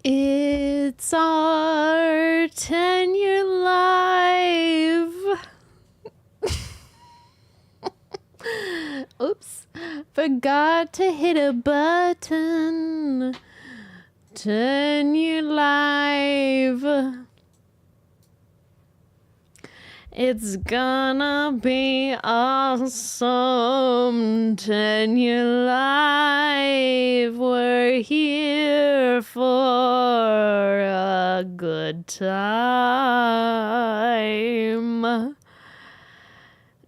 It's our 10-year live. Oops. Forgot to hit a button. 10-year live. It's gonna be awesome. 10-year live. We're here for a good time.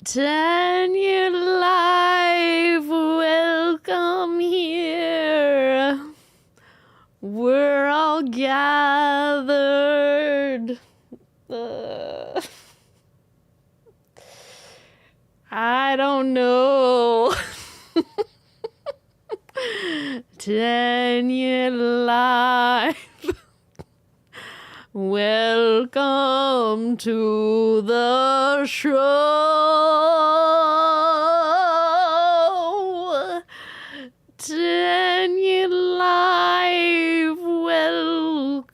10-year live. Welcome here. We're all gathered. I don't know. 10-year live. Welcome to the show. 10-year live. Welcome.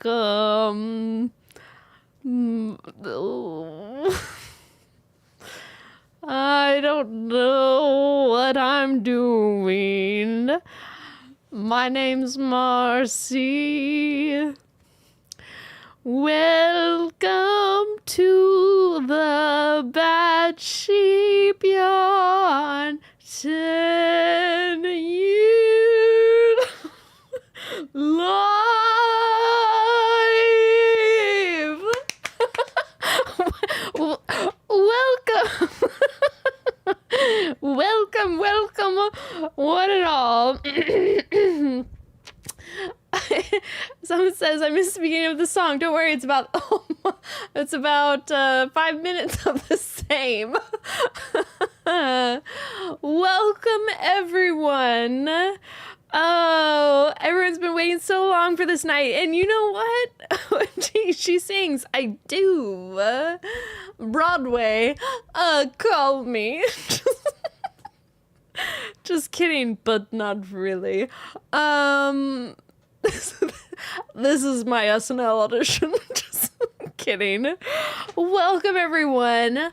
I don't know what I'm doing. My name's Marcy. Welcome to the Bad Sheep Yarn 10 year live. Welcome. welcome, one and all. Someone says I missed the beginning of the song. Don't worry, it's about 5 minutes of the same. Welcome, everyone. Oh, everyone's been waiting so long for this night. And you know what? she sings, I do. Broadway, call me. Just kidding, but not really. This is my SNL audition. Just kidding. Welcome, everyone.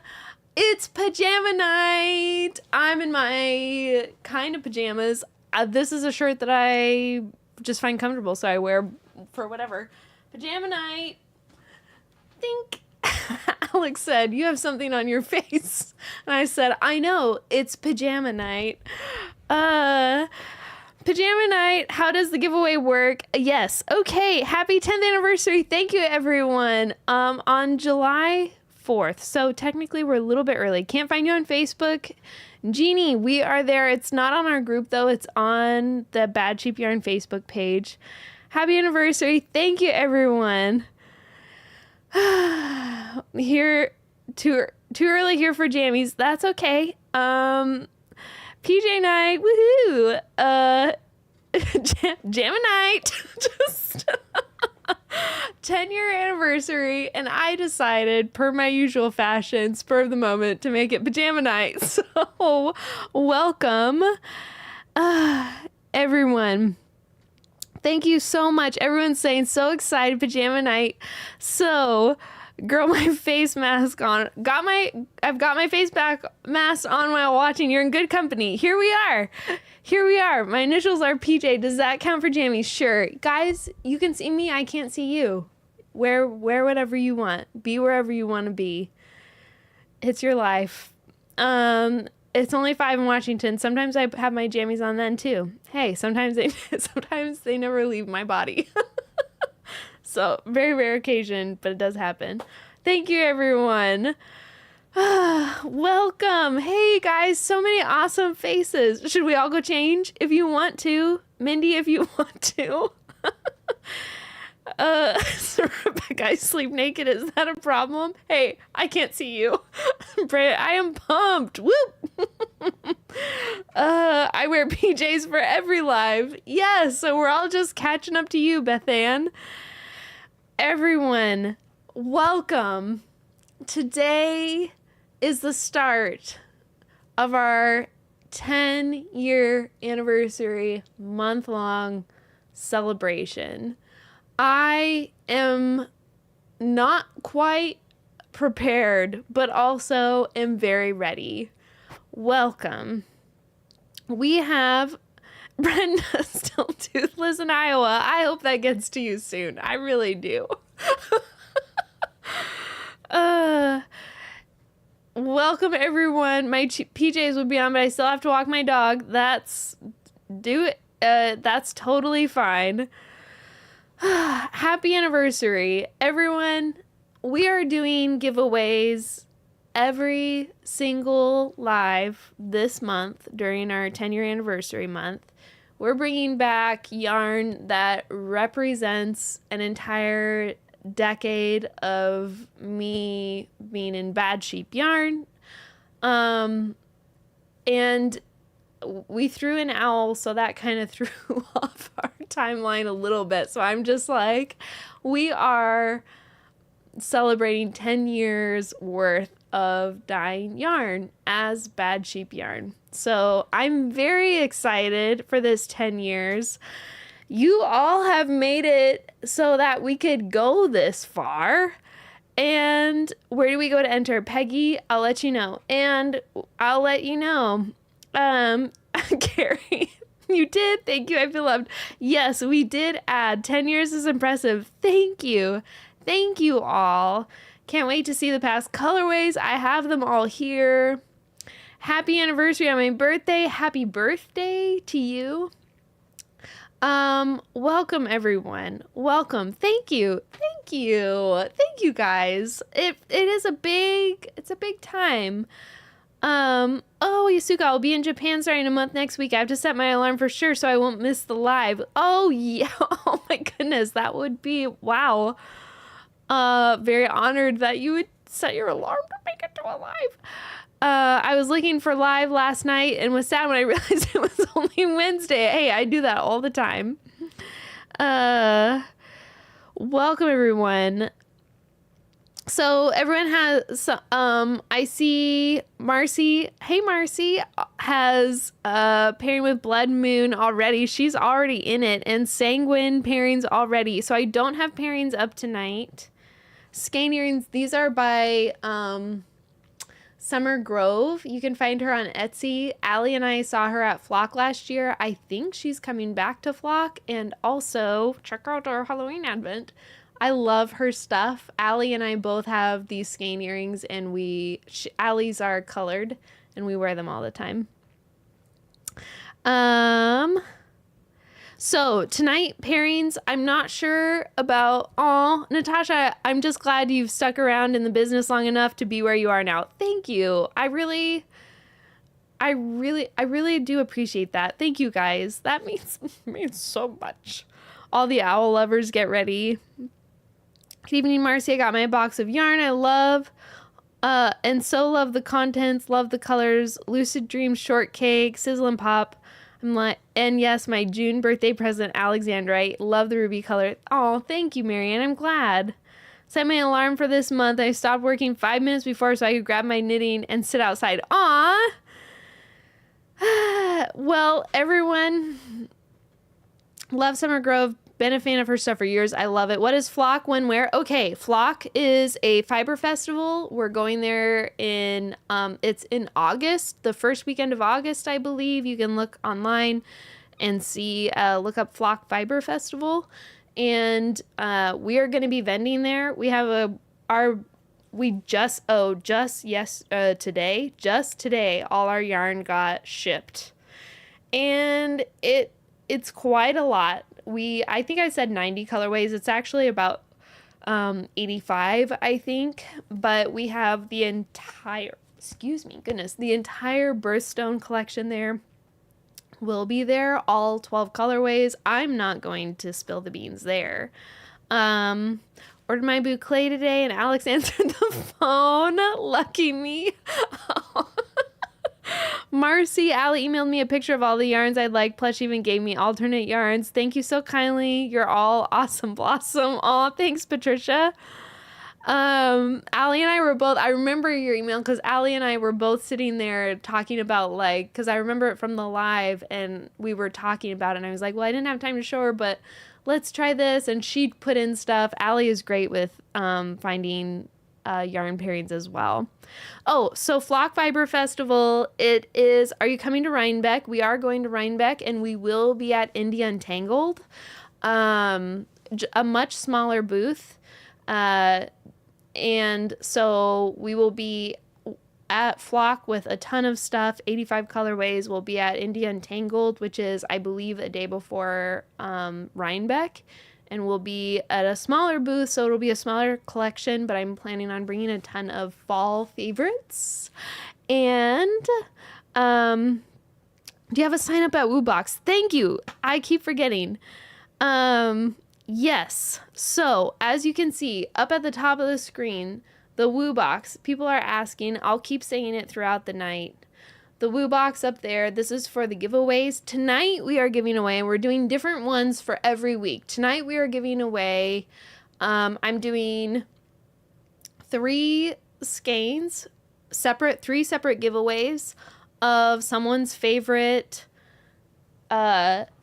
It's pajama night. I'm in my kind of pajamas. This is a shirt that I just find comfortable, so I wear for whatever. Pajama night. Think. Alex said, you have something on your face. And I said, I know, it's pajama night. Pajama night, how does the giveaway work? Yes. Okay, happy 10th anniversary. Thank you, everyone. On July 4th. So technically we're a little bit early. Can't find you on Facebook. Jeannie, we are there. It's not on our group, though. It's on the Bad Sheep Yarn Facebook page. Happy anniversary. Thank you, everyone. Here, too early here for jammies. That's okay. PJ night, woohoo! Jamma night. Just 10-year anniversary, and I decided, per my usual fashion, spur of the moment, to make it pajama night. So, welcome, everyone. Thank you so much. Everyone's saying so excited, pajama night. So, girl, my face mask on. I've got my face mask on while watching. You're in good company. Here we are. My initials are PJ. Does that count for jammies? Sure. Guys, you can see me. I can't see you. Wear whatever you want. Be wherever you want to be. It's your life. It's only 5 in Washington. Sometimes I have my jammies on then too. Hey, sometimes they never leave my body. So, very rare occasion, but it does happen. Thank you, everyone. Welcome. Hey, guys, so many awesome faces. Should we all go change? If you want to. Mindy, if you want to. So Rebecca, I sleep naked. Is that a problem? Hey, I can't see you. I am pumped. Whoop. I wear PJs for every live. Yes, so we're all just catching up to you, Beth Ann. Everyone, welcome. Today is the start of our 10-year anniversary month-long celebration. I am not quite prepared, but also am very ready. Welcome. We have Brenda still toothless in Iowa. I hope that gets to you soon. I really do. Welcome everyone. My PJs would be on, but I still have to walk my dog. That's totally fine. Happy anniversary, everyone. We are doing giveaways every single live this month during our 10-year anniversary month. We're bringing back yarn that represents an entire decade of me being in Bad Sheep Yarn. And we threw an owl, so that kind of threw off our timeline a little bit. So I'm just like, we are celebrating 10 years worth of dyeing yarn as Bad Sheep Yarn. So I'm very excited for this 10 years. You all have made it so that we could go this far. And where do we go to enter? Peggy, I'll let you know. And I'll let you know. Carrie, you did. Thank you. I feel loved. Yes, we did add 10 years is impressive. Thank you. Thank you all. Can't wait to see the past colorways. I have them all here. Happy anniversary on my birthday. Happy birthday to you. Welcome everyone. Welcome. Thank you. Thank you. Thank you guys. It's a big time. Oh, Yasuka, I'll be in Japan starting a month next week. I have to set my alarm for sure so I won't miss the live. Oh, yeah. Oh, my goodness. That would be, wow. Very honored that you would set your alarm to make it to a live. I was looking for live last night and was sad when I realized it was only Wednesday. Hey, I do that all the time. Welcome, everyone. So everyone has, I see Marcy. Hey, Marcy has pairing with Blood Moon already. She's already in it, and Sanguine pairings already. So I don't have pairings up tonight. Skein earrings, these are by Summer Grove. You can find her on Etsy. Allie and I saw her at Flock last year. I think she's coming back to Flock. And also, check out our Halloween Advent. I love her stuff. Allie and I both have these skein earrings, and Allie's are colored, and we wear them all the time. So tonight, pairings, I'm not sure about. Oh, Natasha, I'm just glad you've stuck around in the business long enough to be where you are now. Thank you. I really do appreciate that. Thank you guys. That means so much. All the owl lovers, get ready. Good evening, Marcy. I got my box of yarn. I love and so love the contents, love the colors. Lucid Dream Shortcake, Sizzle and Pop. I'm like, and yes, my June birthday present, Alexandrite. Love the ruby color. Oh, thank you, Marianne. I'm glad. Set my alarm for this month. I stopped working 5 minutes before so I could grab my knitting and sit outside. Aw. Well, everyone, love Summer Grove. Been a fan of her stuff for years. I love it. What is Flock? When? Where? Okay, Flock is a fiber festival. We're going there in, it's in August, the first weekend of August, I believe. You can look online and see, look up Flock Fiber Festival. And we are going to be vending there. We have today, all our yarn got shipped. And it's quite a lot. I think I said 90 colorways. It's actually about 85, I think. But we have the entire birthstone collection there. Will be there, all 12 colorways. I'm not going to spill the beans there. Ordered my boucle today, and Alex answered the phone. Lucky me. Marcy, Allie emailed me a picture of all the yarns I'd like, plus even gave me alternate yarns. Thank you so kindly. You're all awesome blossom. Aw, thanks, Patricia. Allie and I were both, I remember your email because Allie and I were both sitting there talking about because I remember it from the live and we were talking about it and I was like, well, I didn't have time to show her, but let's try this. And she'd put in stuff. Allie is great with finding yarn pairings as well. Oh, so Flock Fiber Festival, it is, are you coming to Rhinebeck? We are going to Rhinebeck, and we will be at India Untangled, a much smaller booth. And so we will be at Flock with a ton of stuff. 85 colorways. We'll be at India Untangled, which is, I believe, a day before Rhinebeck. And we'll be at a smaller booth, so it'll be a smaller collection, but I'm planning on bringing a ton of fall favorites. And do you have a sign up at WooBox? Thank you. I keep forgetting. Yes. So as you can see up at the top of the screen, the WooBox, people are asking, I'll keep saying it throughout the night. The WooBox up there, this is for the giveaways. Tonight we are giving away, and we're doing different ones for every week. Tonight we are giving away, I'm doing 3 skeins, three separate giveaways of someone's favorite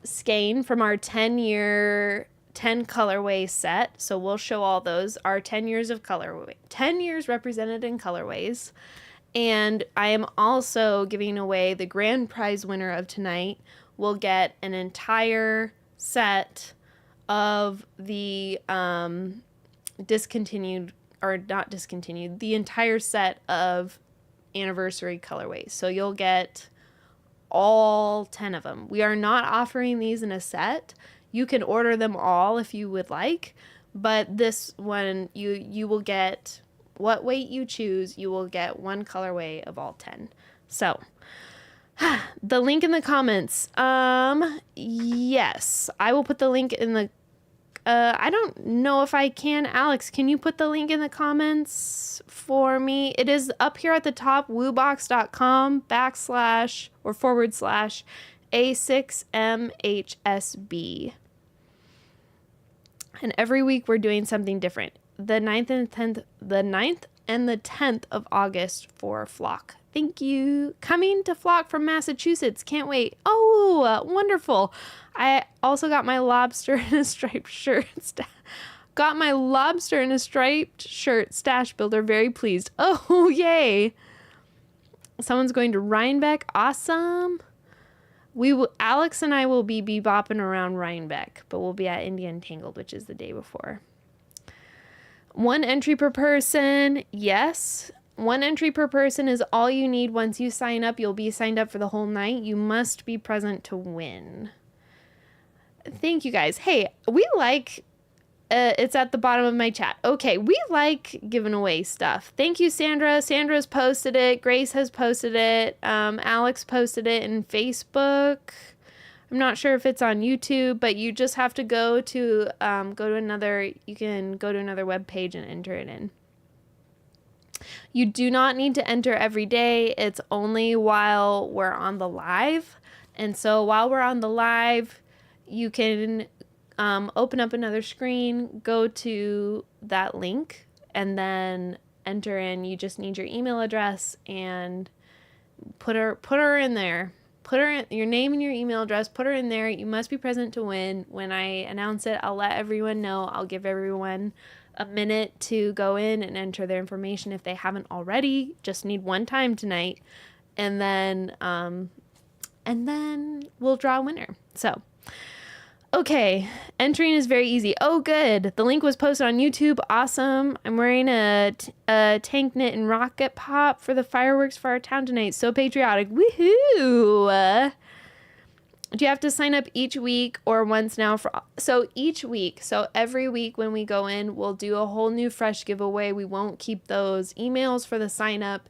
skein from our 10-year 10 colorway set. So we'll show all those, our 10 years of colorway, 10 years represented in colorways. And I am also giving away the grand prize winner of tonight will get an entire set of the discontinued, or not discontinued, the entire set of anniversary colorways. So you'll get all 10 of them. We are not offering these in a set. You can order them all if you would like, but this one you will get what weight you choose. You will get one colorway of all 10. So the link in the comments. Yes, I will put the link in the I don't know if I can. Alex, can you put the link in the comments for me? It is up here at the top, woobox.com/A6MHSB. And every week we're doing something different. The 9th and the 10th of August for Flock. Thank you. Coming to Flock from Massachusetts. Can't wait. Oh, wonderful. I also got my lobster in a striped shirt. Stash builder. Very pleased. Oh, yay. Someone's going to Rhinebeck. Awesome. Alex and I will be bebopping around Rhinebeck, but we'll be at India Untangled, which is the day before. 1 entry per person. Yes. 1 entry per person is all you need. Once you sign up, you'll be signed up for the whole night. You must be present to win. Thank you guys. Hey, we like, it's at the bottom of my chat. Okay, we like giving away stuff. Thank you, Sandra. Sandra's posted it. Grace has posted it. Alex posted it in Facebook. I'm not sure if it's on YouTube, but you just have to go to another web page and enter it in. You do not need to enter every day. It's only while we're on the live. And so while we're on the live, you can open up another screen, go to that link, and then enter in. You just need your email address and put her in there. Put her in, your name and your email address, put her in there. You must be present to win. When I announce it, I'll let everyone know. I'll give everyone a minute to go in and enter their information if they haven't already. Just need one time tonight. And then we'll draw a winner. So, okay, entering is very easy. Oh, good. The link was posted on YouTube. Awesome. I'm wearing a tank knit and rocket pop for the fireworks for our town tonight. So patriotic. Woohoo! Do you have to sign up each week or once now? So each week. So every week when we go in, we'll do a whole new fresh giveaway. We won't keep those emails for the sign up.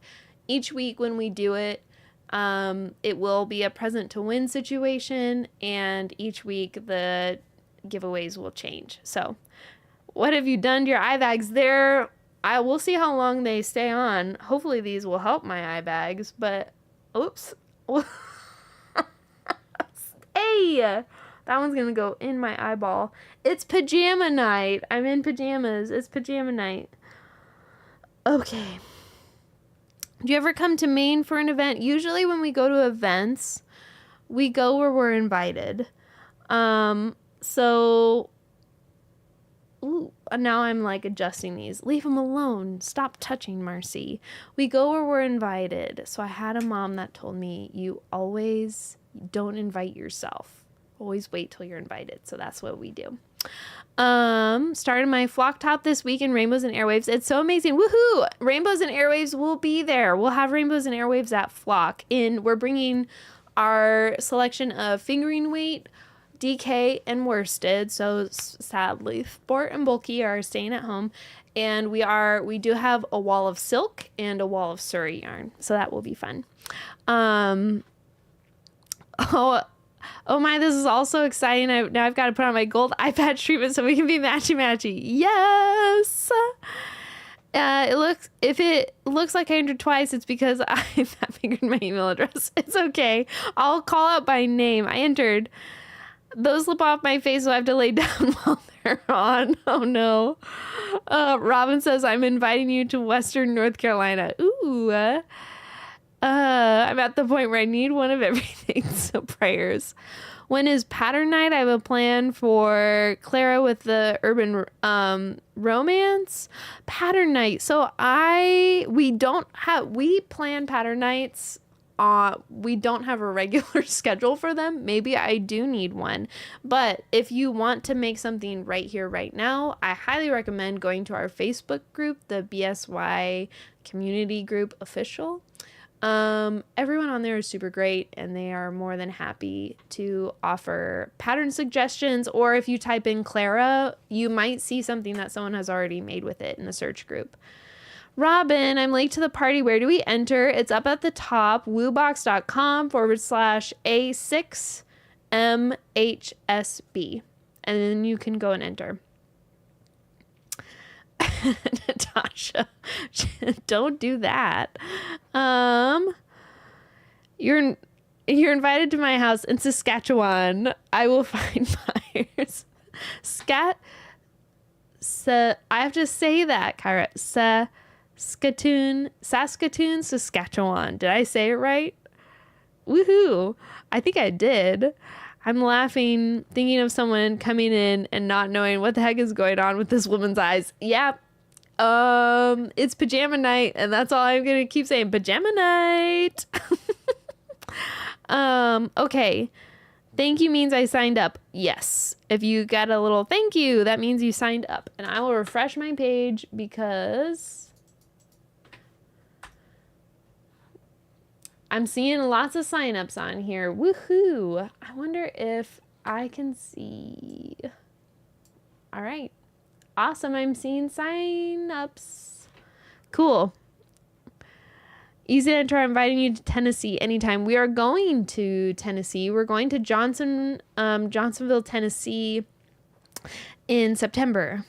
Each week when we do it, it will be a present to win situation, and each week the giveaways will change. So what have you done to your eye bags there? I will see how long they stay on. Hopefully these will help my eye bags, but oops. Hey, that one's gonna go in my eyeball. It's pajama night. I'm in pajamas. It's pajama night. Okay. Do you ever come to Maine for an event? Usually when we go to events, we go where we're invited. So Ooh, now I'm like adjusting these. Leave them alone. Stop touching, Marcy. We go where we're invited. So I had a mom that told me, you always don't invite yourself. Always wait till you're invited. So that's what we do. Started my flock top this week in Rainbows and Airwaves. It's so amazing. Woohoo! Rainbows and Airwaves will be there. We'll have Rainbows and Airwaves at Flock. We're bringing our selection of fingering weight, DK, and worsted. So sadly, Sport and Bulky are staying at home. And we do have a wall of silk and a wall of Surrey yarn. So that will be fun. Oh my, this is also exciting. Now I've got to put on my gold eye patch treatment so we can be matchy-matchy. Yes! If it looks like I entered twice, it's because I've not figured my email address. It's okay. I'll call out by name. I entered. Those slip off my face, so I have to lay down while they're on. Oh no. Robin says, I'm inviting you to Western North Carolina. Ooh. I'm at the point where I need one of everything, so prayers. When is pattern night? I have a plan for Clara with the urban romance pattern night. So we plan pattern nights. We don't have a regular schedule for them. Maybe I do need one. But if you want to make something right here, right now, I highly recommend going to our Facebook group, the BSY Community Group Official. Everyone on there is super great, and they are more than happy to offer pattern suggestions, or if you type in Clara, you might see something that someone has already made with it in the search group. Robin, I'm late to the party. Where do we enter? It's up at the top, woobox.com/A6MHSB, and then you can go and enter. Natasha, don't do that. You're invited to my house in Saskatchewan. I will find buyers. I have to say that, Kyra. Saskatoon, Saskatchewan. Did I say it right? Woohoo! I think I did. I'm laughing, thinking of someone coming in and not knowing what the heck is going on with this woman's eyes. Yeah. It's pajama night, and that's all I'm gonna keep saying. Pajama night. Okay. Thank you means I signed up. Yes. If you got a little thank you, that means you signed up. And I will refresh my page because I'm seeing lots of signups on here. Woohoo. I wonder if I can see. All right. Awesome. I'm seeing signups. Cool. Easy to enter. I'm inviting you to Tennessee anytime. We are going to Tennessee. We're going to Johnsonville, Tennessee in September.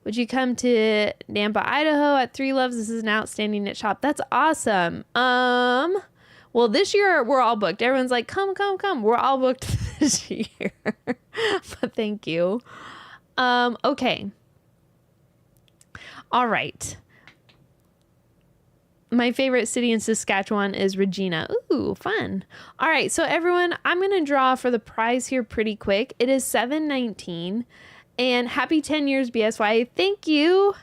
Would you come to Nampa, Idaho at Three Loves? This is an outstanding knit shop. That's awesome. Well, this year we're all booked. Everyone's like, come. We're all booked this year. But thank you. Okay. All right. My favorite city in Saskatchewan is Regina. Ooh, fun. All right. So everyone, I'm going to draw for the prize here pretty quick. It is $7.19. And happy 10 years, BSY. Thank you.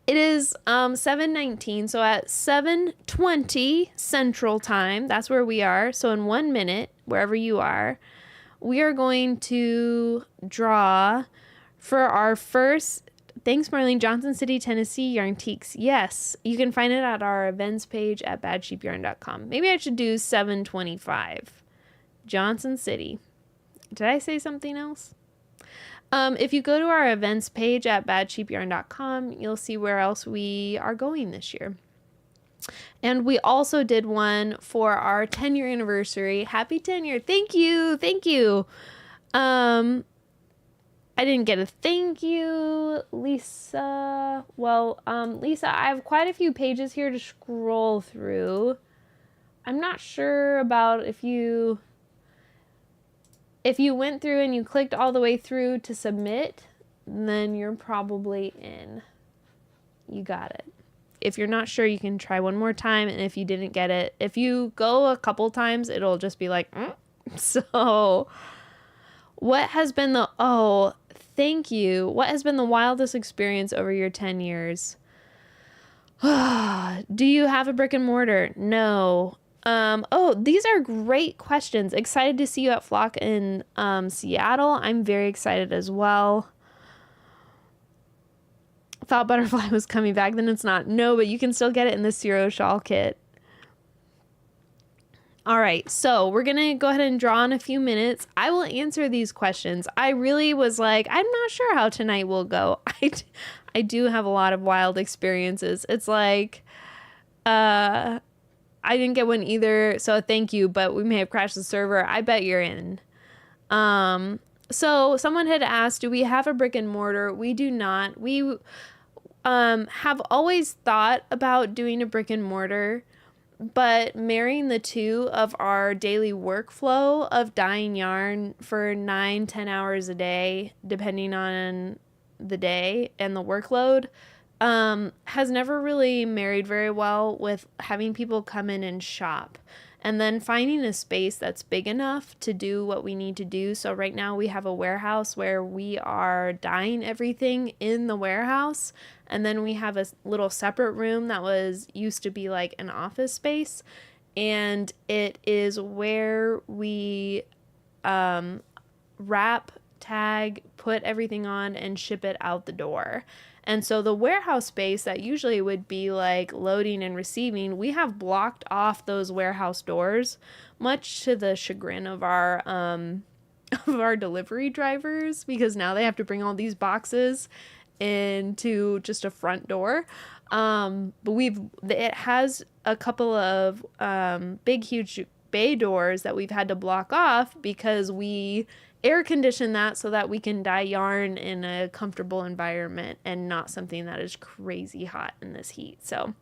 It is $7.19. So at 7:20 Central Time, that's where we are. So in 1 minute, wherever you are, we are going to draw for our first. Thanks, Marlene. Johnson City, Tennessee Yarntiques. Yes, you can find it at our events page at badsheepyarn.com. Maybe I should do 7:25. Johnson City. Did I say something else? If you go to our events page at badsheepyarn.com, you'll see where else we are going this year. And we also did one for our 10-year anniversary. Happy 10-year. Thank you. Thank you. I didn't get a thank you, Lisa. Well, Lisa, I have quite a few pages here to scroll through. I'm not sure about if you went through and you clicked all the way through to submit, then you're probably in. You got it. If you're not sure, you can try one more time. And if you didn't get it, if you go a couple times, it'll just be like, So what has been thank you. What has been the wildest experience over your 10 years? Do you have a brick and mortar? No. Oh, these are great questions. Excited to see you at Flock in Seattle. I'm very excited as well. Thought Butterfly was coming back, then it's not. No, but you can still get it in the Zero Shawl kit. All right, so we're going to go ahead and draw in a few minutes. I will answer these questions. I really was like, I'm not sure how tonight will go. I do have a lot of wild experiences. It's like, I didn't get one either, so thank you, but we may have crashed the server. I bet you're in. So someone had asked, do we have a brick and mortar? We do not. We have always thought about doing a brick and mortar, but marrying the two of our daily workflow of dyeing yarn for 9-10 hours a day, depending on the day and the workload, has never really married very well with having people come in and shop. And then finding a space that's big enough to do what we need to do. So right now we have a warehouse where we are dyeing everything in the warehouse. And then we have a little separate room that used to be like an office space. And it is where we wrap, tag, put everything on, and ship it out the door. And so the warehouse space that usually would be like loading and receiving, we have blocked off those warehouse doors, much to the chagrin of our delivery drivers, because now they have to bring all these boxes into just a front door. But it has a couple of big, huge bay doors that we've had to block off because we air condition that so that we can dye yarn in a comfortable environment and not something that is crazy hot in this heat. So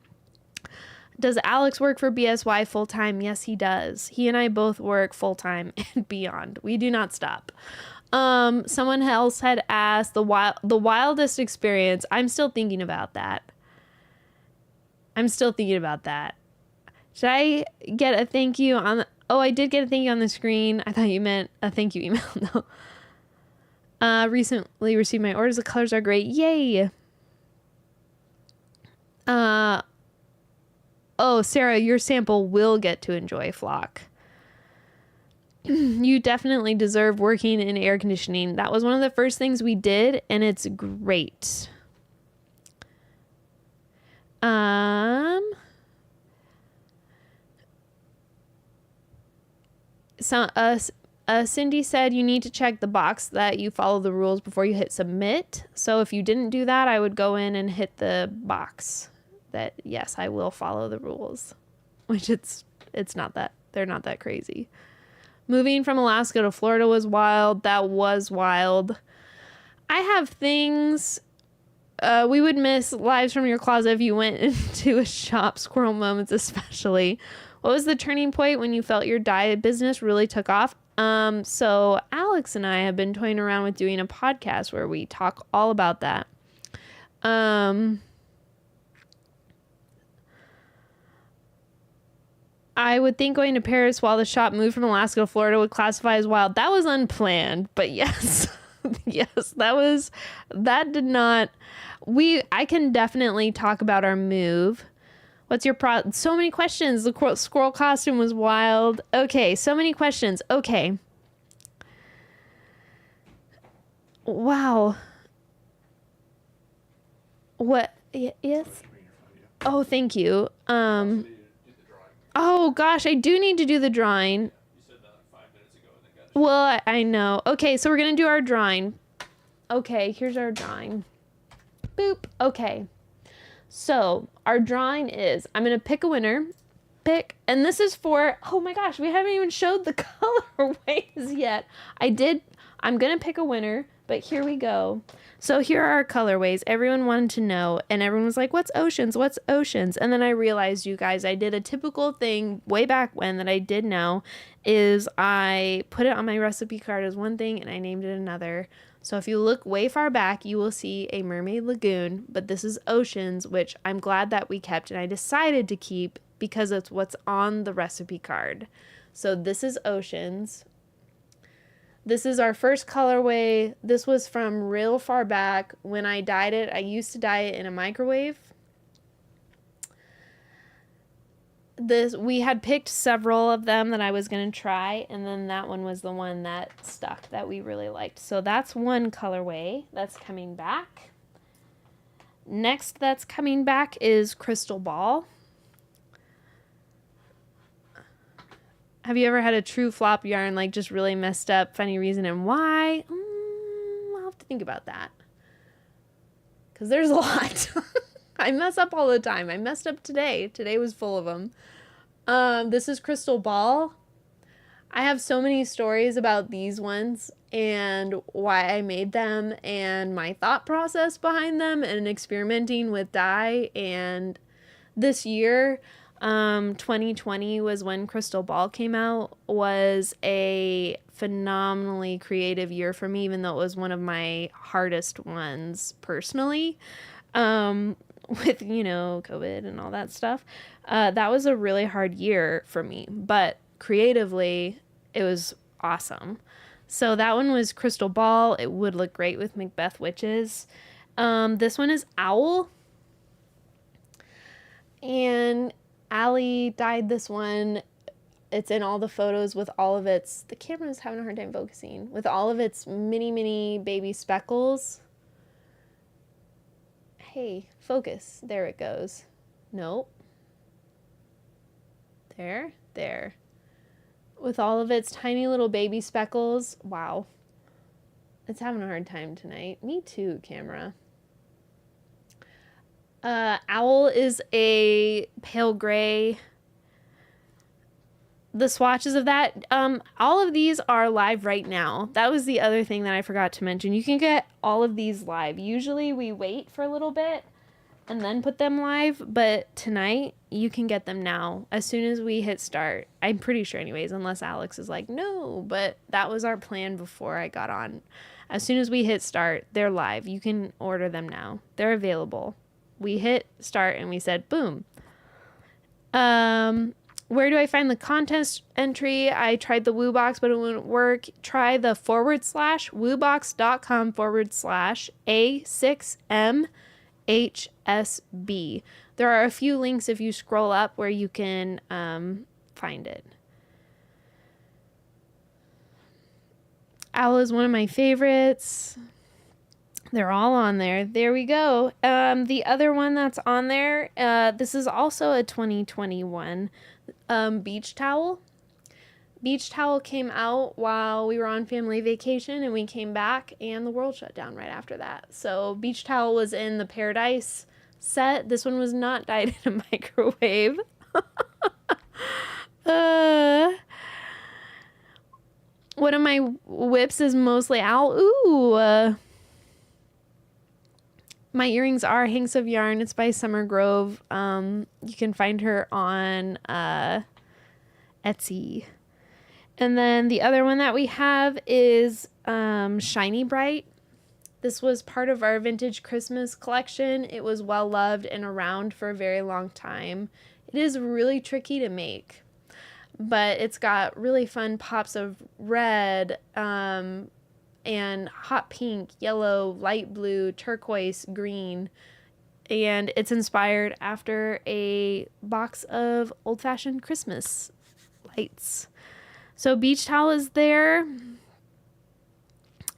does Alex work for BSY full time? Yes, he does. He and I both work full time and beyond. We do not stop. Someone else had asked the wildest experience. I'm still thinking about that. Should I get a thank you on Oh, I did get a thank you on the screen. I thought you meant a thank you email. No. Recently received my orders. The colors are great. Yay. Oh, Sarah, your sample will get to enjoy Flock. You definitely deserve working in air conditioning. That was one of the first things we did, and it's great. Cindy said you need to check the box that you follow the rules before you hit submit. So if you didn't do that, I would go in and hit the box that, yes, I will follow the rules, which it's not that, they're not that crazy. Moving from Alaska to Florida was wild. That was wild. I have things, we would miss lives from your closet if you went into a shop, squirrel moments especially. What was the turning point when you felt your dye business really took off? So Alex and I have been toying around with doing a podcast where we talk all about that. I would think going to Paris while the shop moved from Alaska to Florida would classify as wild. That was unplanned, but yes, yes, that did not, I can definitely talk about our move. What's your so many questions. The squirrel costume was wild. Okay, so many questions. Okay. Wow. What? Yes? Oh, thank you. Oh, gosh, I do need to do the drawing. You said that like 5 minutes ago. Well, I know. Okay, so we're going to do our drawing. Okay, here's our drawing. Boop. Okay. So our drawing is, I'm going to pick a winner, and this is for, oh my gosh, we haven't even showed the colorways yet. I'm going to pick a winner, but here we go. So here are our colorways. Everyone wanted to know, and everyone was like, what's oceans? What's oceans? And then I realized, you guys, I did a typical thing way back when that I did know is I put it on my recipe card as one thing and I named it another. So if you look way far back, you will see a mermaid lagoon, but this is oceans, which I'm glad that we kept and I decided to keep because it's what's on the recipe card. So this is oceans. This is our first colorway. This was from real far back when I dyed it. I used to dye it in a microwave. We had picked several of them that I was going to try, and then that one was the one that stuck that we really liked. So that's one colorway that's coming back. Next that's coming back is Crystal Ball. Have you ever had a true flop yarn, like just really messed up, funny reason and why? I'll have to think about that. Because there's a lot. I mess up all the time. I messed up today. Today was full of them. This is Crystal Ball. I have so many stories about these ones and why I made them and my thought process behind them and experimenting with dye. And this year, 2020 was when Crystal Ball came out, was a phenomenally creative year for me, even though it was one of my hardest ones personally. With, COVID and all that stuff. That was a really hard year for me, but creatively, it was awesome. So that one was Crystal Ball. It would look great with Macbeth Witches. This one is Owl. And Allie dyed this one. It's in all the photos with all of its... The camera's having a hard time focusing. With all of its mini baby speckles. Hey, focus. There it goes. Nope. There. With all of its tiny little baby speckles. Wow. It's having a hard time tonight. Me too, camera. Owl is a pale gray. The swatches of that, all of these are live right now. That was the other thing that I forgot to mention. You can get all of these live. Usually we wait for a little bit and then put them live, but tonight you can get them now as soon as we hit start. I'm pretty sure anyways, unless Alex is like, no, but that was our plan before I got on. As soon as we hit start, they're live. You can order them now. They're available. We hit start and we said, boom. Where do I find the contest entry? I tried the WooBox, but it wouldn't work. Try the /woobox.com/A6MHSB. There are a few links if you scroll up where you can find it. Owl is one of my favorites. They're all on there. There we go. The other one that's on there, this is also a 2021 beach towel. Beach towel came out while we were on family vacation and we came back and the world shut down right after that. So beach towel was in the Paradise set. This one was not dyed in a microwave. One of my whips is mostly out. Ooh. My earrings are Hanks of Yarn. It's by Summer Grove. You can find her on Etsy. And then the other one that we have is Shiny Bright. This was part of our vintage Christmas collection. It was well loved and around for a very long time. It is really tricky to make, but it's got really fun pops of red, and hot pink, yellow, light blue, turquoise, green. And it's inspired after a box of old-fashioned Christmas lights. So beach towel is there.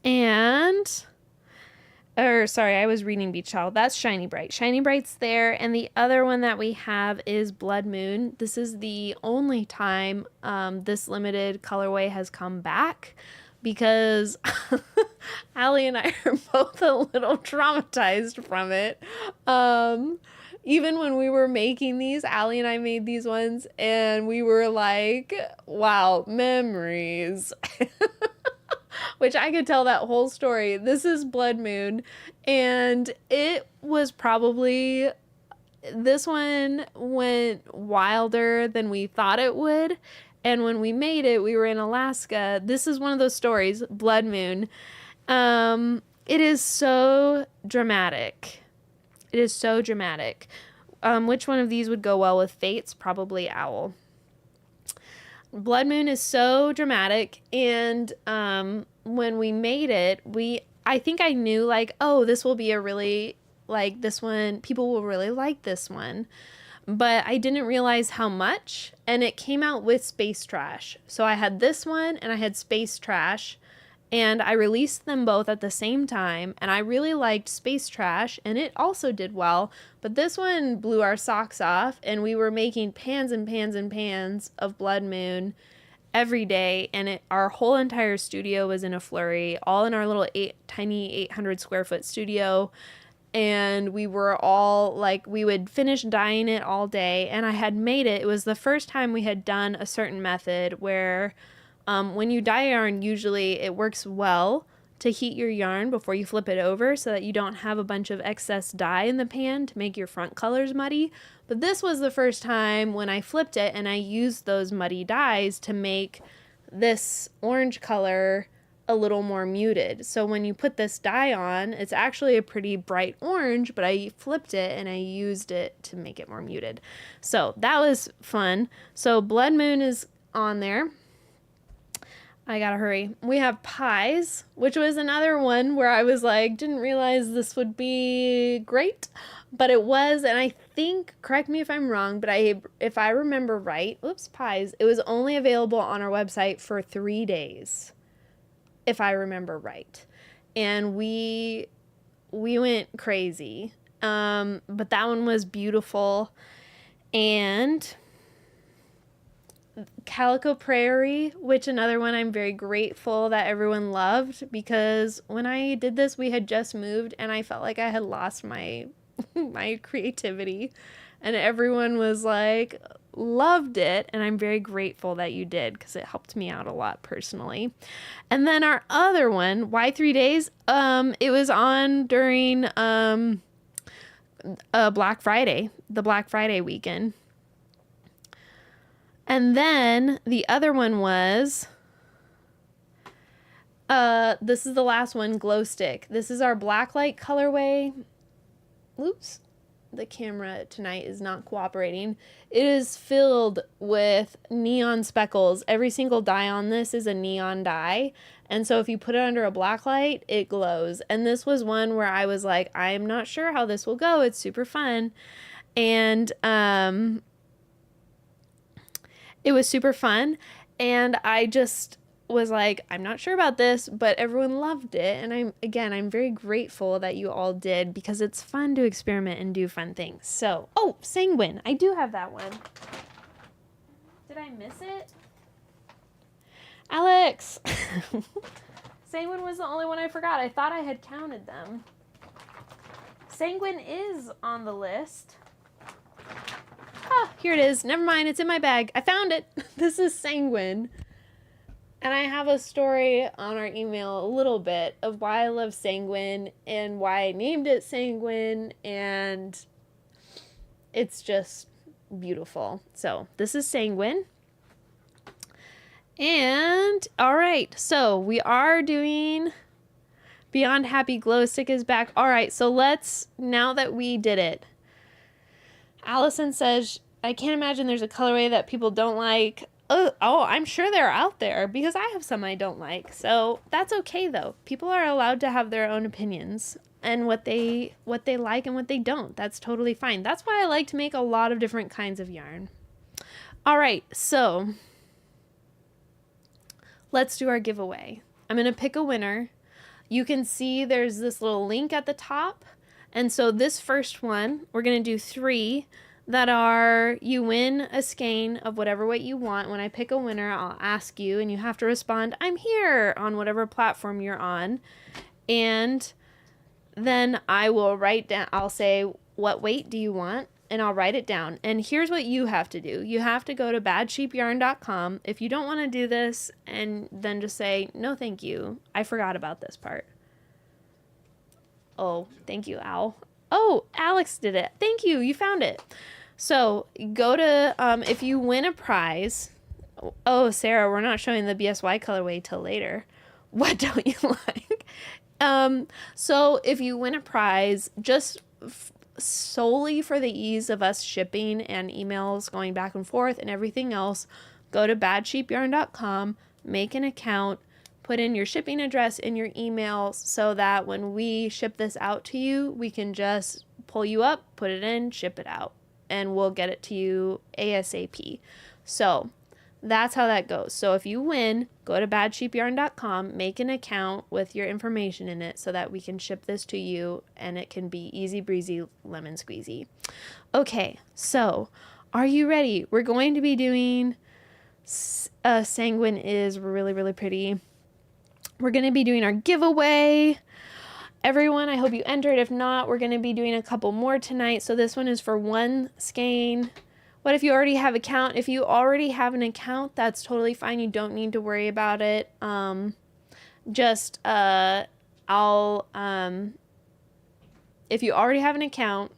I was reading beach towel. That's Shiny Bright. Shiny Bright's there. And the other one that we have is Blood Moon. This is the only time this limited colorway has come back, because Allie and I are both a little traumatized from it. Even when we were making these, Allie and I made these ones, and we were like, wow, memories. Which I could tell that whole story. This is Blood Moon, and it was probably... This one went wilder than we thought it would. And when we made it, we were in Alaska. This is one of those stories, Blood Moon. It is so dramatic. It is so dramatic. Which one of these would go well with Fates? Probably Owl. Blood Moon is so dramatic, and when we made it, I think I knew, like, oh, this will be a really, like, this one, people will really like this one. But I didn't realize how much, and it came out with Space Trash. So I had this one, and I had Space Trash, and I released them both at the same time, and I really liked Space Trash, and it also did well, but this one blew our socks off, and we were making pans and pans and pans of Blood Moon every day, and our whole entire studio was in a flurry, all in our little tiny 800 square foot studio, and we were all, like, we would finish dyeing it all day, and I had made it. It was the first time we had done a certain method where when you dye yarn, usually it works well to heat your yarn before you flip it over so that you don't have a bunch of excess dye in the pan to make your front colors muddy. But this was the first time when I flipped it and I used those muddy dyes to make this orange color a little more muted. So when you put this dye on, it's actually a pretty bright orange, but I flipped it and I used it to make it more muted. So that was fun. So Blood Moon is on there. I gotta hurry. We have Pies, which was another one where I was like, didn't realize this would be great, but it was, and I think, correct me if I'm wrong, but if I remember right, Pies, it was only available on our website for 3 days, if I remember right. And we went crazy. But that one was beautiful. And Calico Prairie, which another one I'm very grateful that everyone loved, because when I did this, we had just moved and I felt like I had lost my my creativity, and everyone was like, loved it, and I'm very grateful that you did because it helped me out a lot personally. And then our other one, Why 3 Days, it was on during Black Friday, the Black Friday weekend. And then the other one was, this is the last one, Glow Stick. This is our Blacklight colorway. Oops, the camera tonight is not cooperating. It is filled with neon speckles. Every single dye on this is a neon dye. And so if you put it under a black light, it glows. And this was one where I was like, I'm not sure how this will go. It's super fun. And, it was super fun, and I just was like, I'm not sure about this, but everyone loved it, and I'm very grateful that you all did, because it's fun to experiment and do fun things. So, oh, Sanguine, I do have that one. Did I miss it? Alex! Sanguine was the only one I forgot. I thought I had counted them. Sanguine is on the list. Ah, here it is. Never mind. It's in my bag. I found it. This is Sanguine. And I have a story on our email a little bit of why I love Sanguine and why I named it Sanguine. And it's just beautiful. So this is Sanguine. And all right. So we are doing Beyond Happy. Glow Stick is back. All right. So now that we did it, Allison says, I can't imagine there's a colorway that people don't like. Oh, I'm sure they're out there, because I have some I don't like. So that's okay, though. People are allowed to have their own opinions and what they like and what they don't. That's totally fine. That's why I like to make a lot of different kinds of yarn. All right, so let's do our giveaway. I'm going to pick a winner. You can see there's this little link at the top. And so this first one, we're going to do 3 that are, you win a skein of whatever weight you want. When I pick a winner, I'll ask you, and you have to respond, I'm here, on whatever platform you're on. And then I will write down, I'll say, what weight do you want? And I'll write it down. And here's what you have to do. You have to go to badsheepyarn.com. If you don't want to do this, and then just say, no, thank you. I forgot about this part. Oh, thank you, Al. Oh, Alex did it. Thank you. You found it. So go to, if you win a prize. Oh, Sarah, we're not showing the BSY colorway till later. What don't you like? So if you win a prize, just solely for the ease of us shipping and emails going back and forth and everything else, go to badsheepyarn.com, make an account, put in your shipping address and your email so that when we ship this out to you, we can just pull you up, put it in, ship it out, and we'll get it to you ASAP. So that's how that goes. So if you win, go to badsheepyarn.com, make an account with your information in it so that we can ship this to you and it can be easy breezy lemon squeezy. Okay, so are you ready? We're going to be doing Sanguine is really, really pretty. We're going to be doing our giveaway. Everyone, I hope you entered. If not, we're going to be doing a couple more tonight. So this one is for one skein. What if you already have an account? If you already have an account, that's totally fine. You don't need to worry about it. If you already have an account,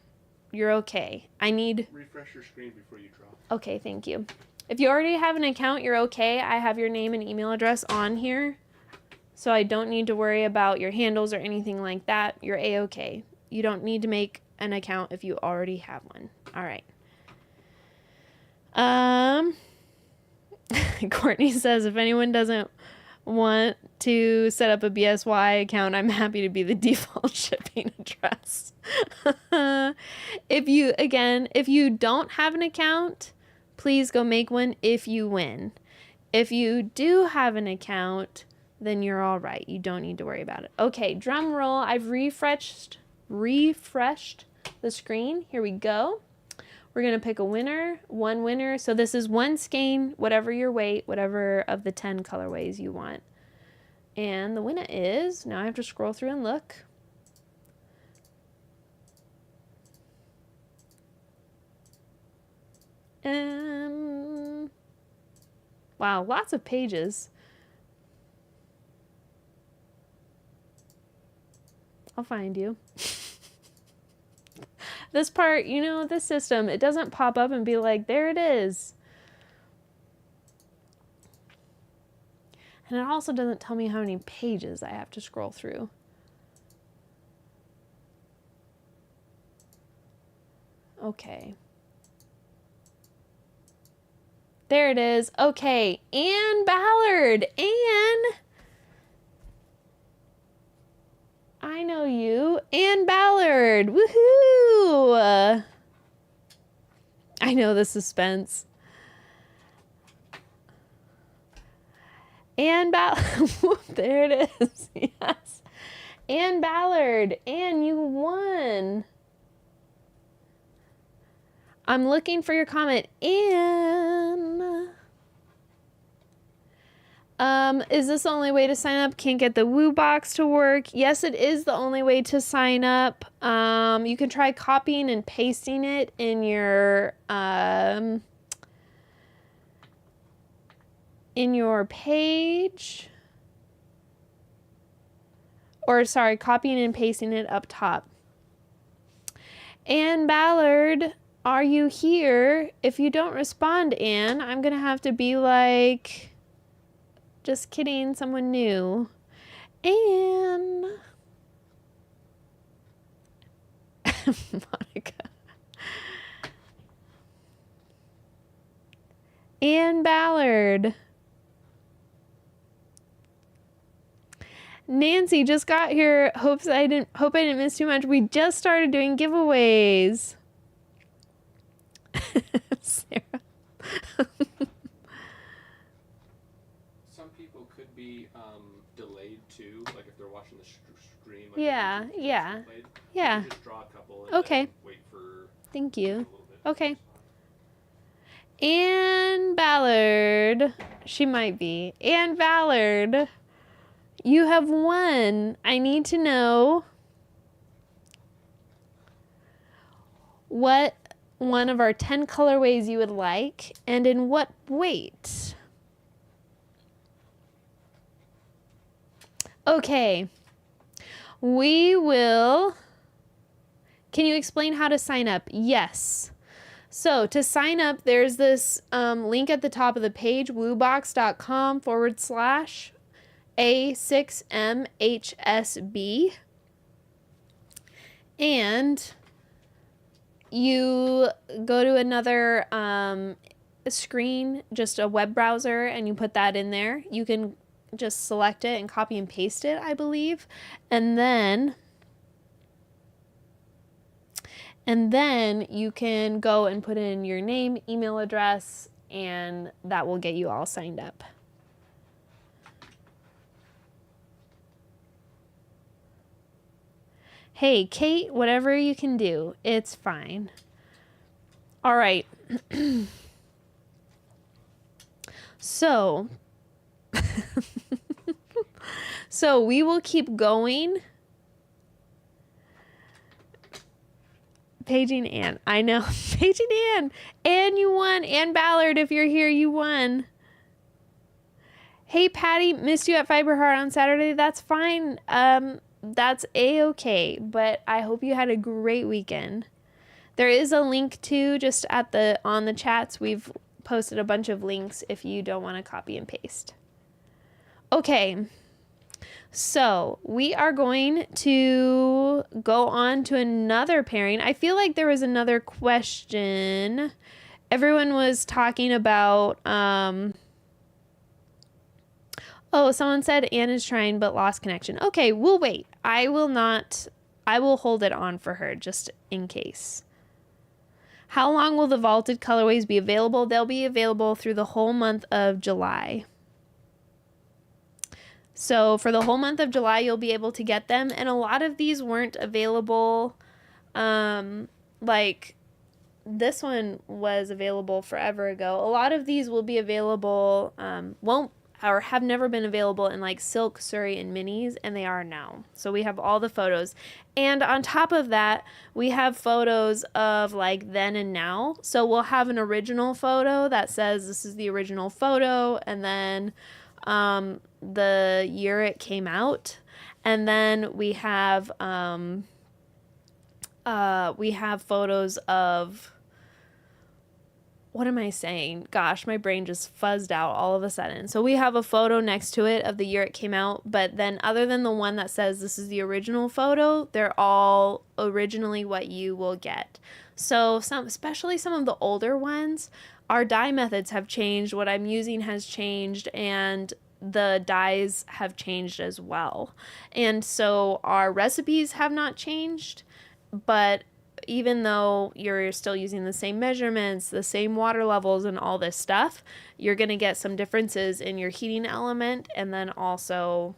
you're okay. Refresh your screen before you drop. Okay, thank you. If you already have an account, you're okay. I have your name and email address on here. So I don't need to worry about your handles or anything like that. You're A-okay. You don't need to make an account if you already have one. All right. Courtney says, if anyone doesn't want to set up a BSY account, I'm happy to be the default shipping address. If you don't have an account, please go make one if you win. If you do have an account, then you're all right. You don't need to worry about it. Okay, drum roll. I've refreshed the screen. Here we go. We're going to pick one winner. So this is one skein, whatever your weight, whatever of the 10 colorways you want. And the winner is, now I have to scroll through and look. Wow, lots of pages. I'll find you. This part, this system, it doesn't pop up and be like, there it is. And it also doesn't tell me how many pages I have to scroll through. Okay. There it is. Okay, Ann Ballard. Ann. I know you. Ann Ballard. Woohoo! I know the suspense. Ann Ballard. There it is. Yes. Ann Ballard. Ann, you won. I'm looking for your comment. Ann. Is this the only way to sign up? Can't get the Woo box to work. Yes, it is the only way to sign up. You can try copying and pasting it in your page. Or sorry, copying and pasting it up top. Ann Ballard, are you here? If you don't respond, Ann, I'm gonna have to be like, just kidding, someone new. Ann. Monica. Ann Ballard. Nancy just got here. Hope I didn't miss too much. We just started doing giveaways. Sarah. Some people could be delayed too, like if they're watching the stream. Like Yeah. Yeah. Just draw a couple and Okay. Wait for Thank a you. little bit. Okay. Ann Ballard. She might be. Ann Ballard. You have won. I need to know what one of our 10 colorways you would like and in what weight. Okay. We will. Can you explain how to sign up? Yes. So to sign up, there's this link at the top of the page, woobox.com/A6MHSB. And you go to another screen, just a web browser, and you put that in there. You can just select it and copy and paste it, I believe. And then you can go and put in your name, email address, and that will get you all signed up. Hey, Kate, whatever you can do, it's fine. All right. So we will keep going. Paging Ann. I know. Paging Ann. Ann, you won. Ann Ballard, if you're here, you won. Hey, Patty, missed you at Fiber Heart on Saturday. That's fine. That's a-okay, but I hope you had a great weekend. There is a link too, just on the chats. We've posted a bunch of links if you don't want to copy and paste. Okay. So we are going to go on to another pairing. I feel like there was another question. Everyone was talking about, someone said Anne is trying but lost connection. Okay, we'll wait. I will hold it on for her just in case. How long will the vaulted colorways be available? They'll be available through the whole month of July. So for the whole month of July, you'll be able to get them. And a lot of these weren't available. Like this one was available forever ago. A lot of these will be available, have never been available in like silk, Surrey, and minis, and they are now. So we have all the photos. And on top of that, we have photos of like then and now. So we'll have an original photo that says this is the original photo, and then the year it came out. And then we have photos of, what am I saying? Gosh, my brain just fuzzed out all of a sudden. So we have a photo next to it of the year it came out, but then other than the one that says this is the original photo, they're all originally what you will get. So especially some of the older ones, our dye methods have changed, what I'm using has changed, and the dyes have changed as well. And so our recipes have not changed, but even though you're still using the same measurements, the same water levels, and all this stuff, you're going to get some differences in your heating element, and then also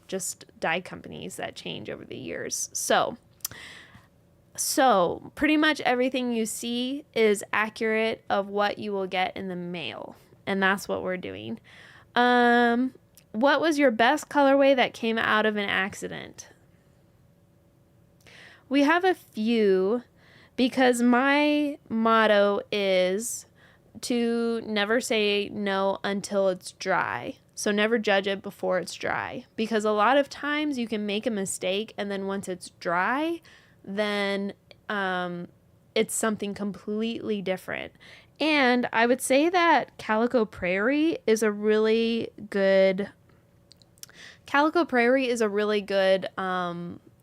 just dye companies that change over the years. So pretty much everything you see is accurate of what you will get in the mail, and that's what we're doing. What was your best colorway that came out of an accident? We have a few, because my motto is to never say no until it's dry. So never judge it before it's dry, because a lot of times you can make a mistake, and then once it's dry, then it's something completely different. And I would say that Calico Prairie is a really good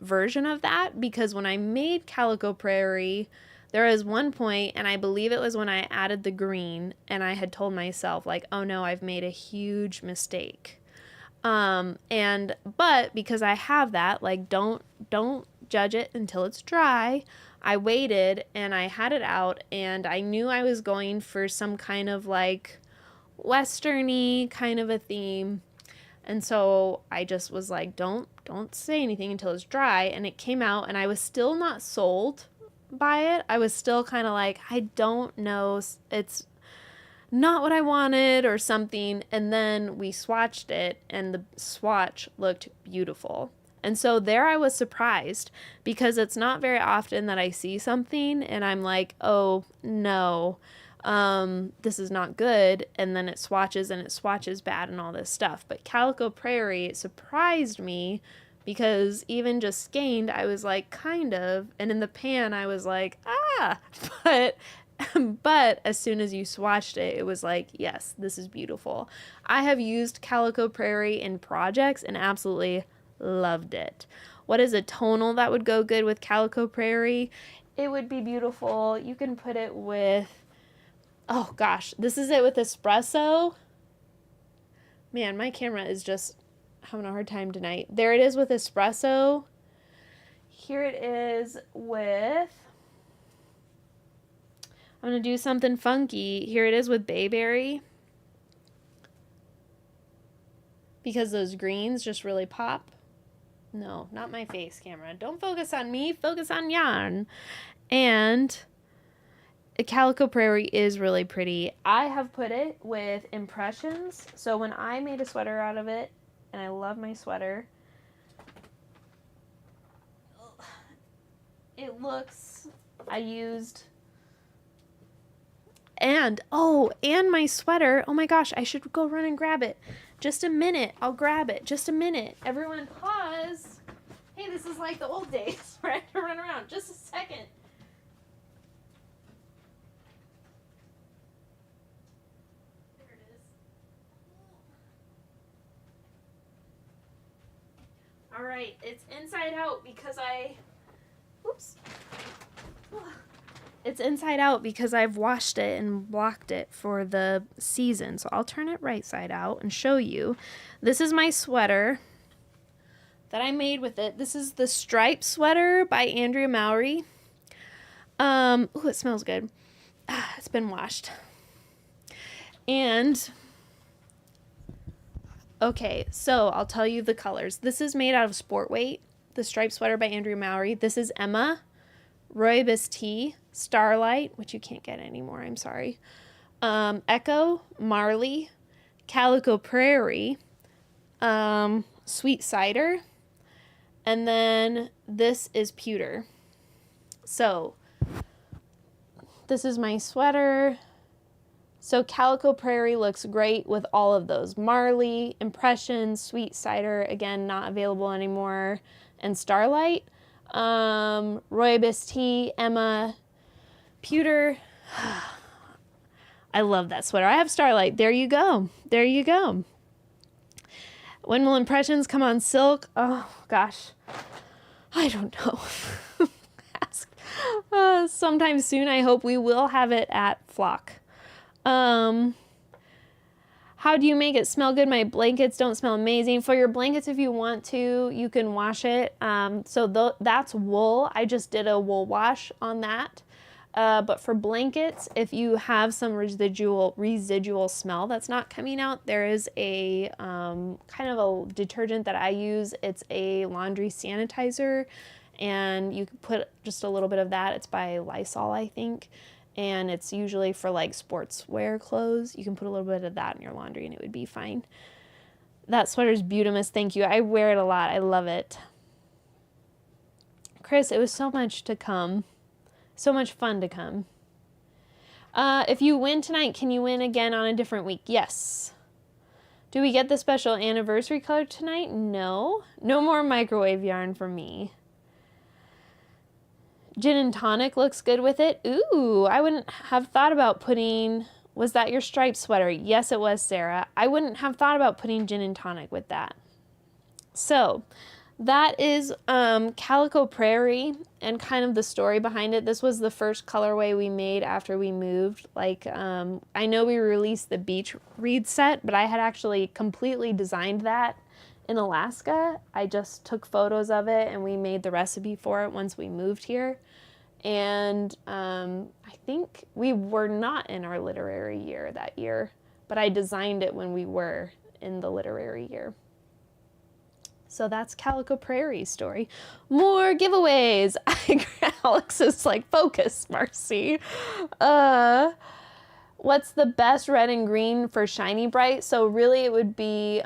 version of that, because when I made Calico Prairie, there was one point, and I believe it was when I added the green, and I had told myself like, oh no, I've made a huge mistake. But because I have that, like, don't judge it until it's dry, I waited and I had it out, and I knew I was going for some kind of like westerny kind of a theme. And so I just was like, don't say anything until it's dry. And it came out, and I was still not sold by it. I was still kind of like, I don't know, it's not what I wanted or something. And then we swatched it, and the swatch looked beautiful. And so there I was surprised, because it's not very often that I see something and I'm like, oh no, this is not good, and then it swatches bad and all this stuff. But Calico Prairie surprised me, because even just skeined, I was like, kind of, and in the pan I was like, but as soon as you swatched it, it was like, yes, this is beautiful. I have used Calico Prairie in projects and absolutely loved it. What is a tonal that would go good with Calico Prairie? It would be beautiful. You can put it with Oh gosh, this is it with espresso. Man, my camera is just having a hard time tonight. There it is with espresso. Here it is with, I'm going to do something funky. Here it is with bayberry. Because those greens just really pop. No, not my face, camera. Don't focus on me, focus on yarn. And a Calico Prairie is really pretty. I have put it with impressions. So when I made a sweater out of it, and I love my sweater, it looks, I used, and my sweater, oh my gosh, I should go run and grab it. Just a minute, I'll grab it. Just a minute. Everyone pause. Hey, this is like the old days where I have to run around. Just a second. There it is. All right, it's inside out because it's inside out because I've washed it and blocked it for the season. So I'll turn it right side out and show you. This is my sweater that I made with it. This is the striped sweater by Andrea Mowry. Ooh, it smells good. It's been washed. And okay, so I'll tell you the colors. This is made out of sport weight. The striped sweater by Andrea Mowry. This is Emma, Rooibos Tea, Starlight, which you can't get anymore, I'm sorry. Echo, Marley, Calico Prairie, Sweet Cider, and then this is Pewter. So this is my sweater. So Calico Prairie looks great with all of those. Marley, Impressions, Sweet Cider, again, not available anymore, and Starlight. Rooibos Tea, Emma, Pewter. I love that sweater. I have Starlight. There you go. There you go. When will Impressions come on silk? Oh, gosh. I don't know. Ask. Sometime soon. I hope we will have it at Flock. How do you make it smell good? My blankets don't smell amazing. For your blankets, if you want to, you can wash it. That's wool. I just did a wool wash on that. But for blankets, if you have some residual smell that's not coming out, there is a kind of a detergent that I use. It's a laundry sanitizer, and you can put just a little bit of that. It's by Lysol, I think. And it's usually for like sportswear clothes. You can put a little bit of that in your laundry and it would be fine. That sweater's beautimous. Thank you. I wear it a lot. I love it. Chris, it was so much to come. So much fun to come. If you win tonight, can you win again on a different week? Yes. Do we get the special anniversary color tonight? No. No more microwave yarn for me. Gin and tonic looks good with it. Ooh, I wouldn't have thought about putting, was that your striped sweater? Yes, it was, Sarah. I wouldn't have thought about putting gin and tonic with that. So that is Calico Prairie and kind of the story behind it. This was the first colorway we made after we moved. Like, I know we released the beach reed set, but I had actually completely designed that in Alaska. I just took photos of it and we made the recipe for it once we moved here. And I think we were not in our literary year that year, but I designed it when we were in the literary year. So that's Calico Prairie's story. More giveaways. Alex is like, focus, Marcy. What's the best red and green for Shiny Bright? So really it would be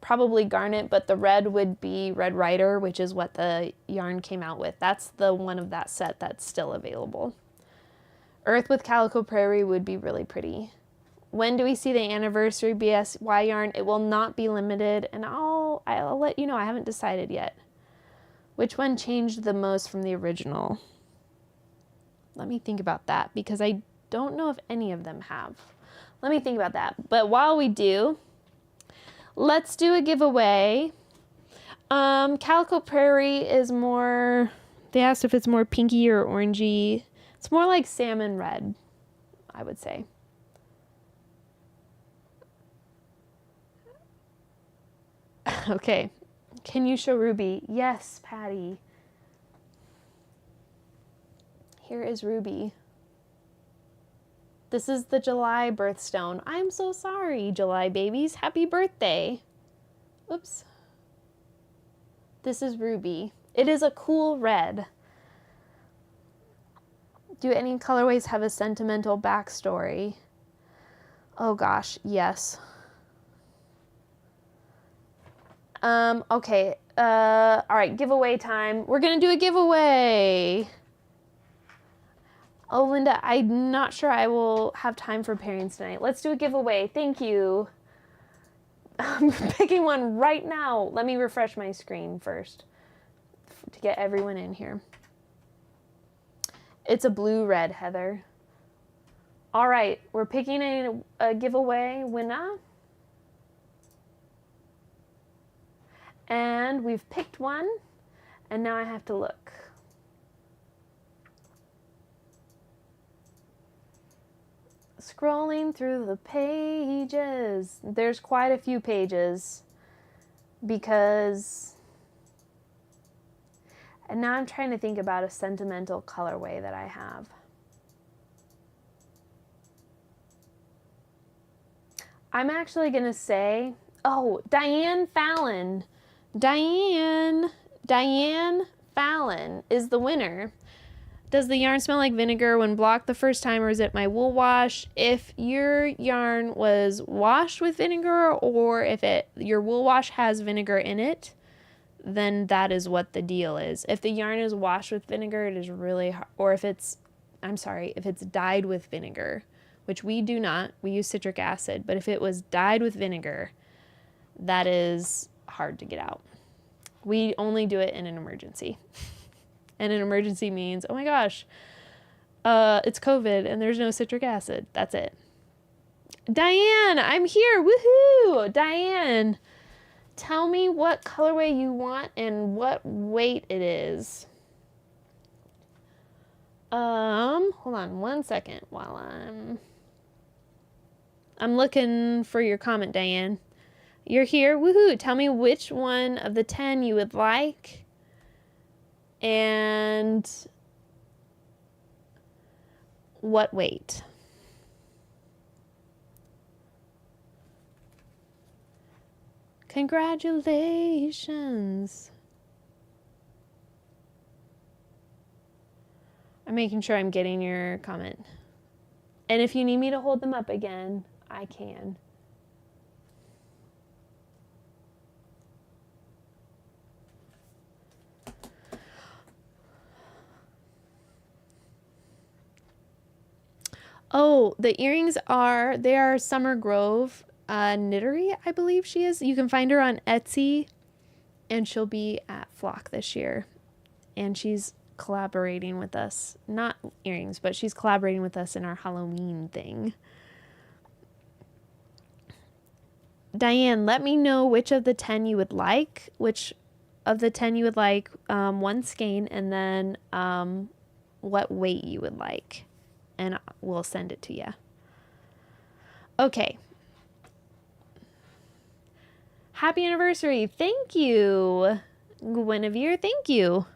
probably Garnet, but the red would be Red Rider, which is what the yarn came out with. That's the one of that set that's still available. Earth with Calico Prairie would be really pretty. When do we see the anniversary BSY yarn? It will not be limited, and I'll let you know. I haven't decided yet. Which one changed the most from the original? Let me think about that, because I don't know if any of them have. Let me think about that. But while we do, let's do a giveaway. Calico Prairie is more, they asked if it's more pinky or orangey. It's more like salmon red, I would say. Okay. Can you show Ruby? Yes, Patty. Here is Ruby. This is the July birthstone. I'm so sorry, July babies. Happy birthday. Oops. This is Ruby. It is a cool red. Do any colorways have a sentimental backstory? Oh gosh, yes. Okay. All right, giveaway time. We're gonna do a giveaway. Oh, Linda, I'm not sure I will have time for pairings tonight. Let's do a giveaway. Thank you. I'm picking one right now. Let me refresh my screen first to get everyone in here. It's a blue-red, Heather. All right, we're picking a giveaway winner. And we've picked one, and now I have to look. Scrolling through the pages. There's quite a few pages because... And now I'm trying to think about a sentimental colorway that I have. I'm actually going to say, oh, Diane Fallon. Diane Fallon is the winner. Does the yarn smell like vinegar when blocked the first time, or is it my wool wash? If your yarn was washed with vinegar, or if your wool wash has vinegar in it, then that is what the deal is. If the yarn is washed with vinegar, it is really hard. Or if it's dyed with vinegar, which we do not. We use citric acid. But if it was dyed with vinegar, that is hard to get out. We only do it in an emergency. And an emergency means, oh my gosh, it's COVID and there's no citric acid. That's it. Diane, I'm here. Woohoo! Diane, tell me what colorway you want and what weight it is. Hold on one second while I'm looking for your comment, Diane. You're here. Woohoo! Tell me which one of the 10 you would like. And what weight? Congratulations. I'm making sure I'm getting your comment. And if you need me to hold them up again, I can. Oh, the earrings they are Summer Grove Knittery, I believe she is. You can find her on Etsy, and she'll be at Flock this year. And she's collaborating with us. Not earrings, but she's collaborating with us in our Halloween thing. Diane, let me know which of the 10 you would like. Which of the 10 you would like, one skein, and then what weight you would like. And we'll send it to you. Okay. Happy anniversary. Thank you. Guinevere, thank you.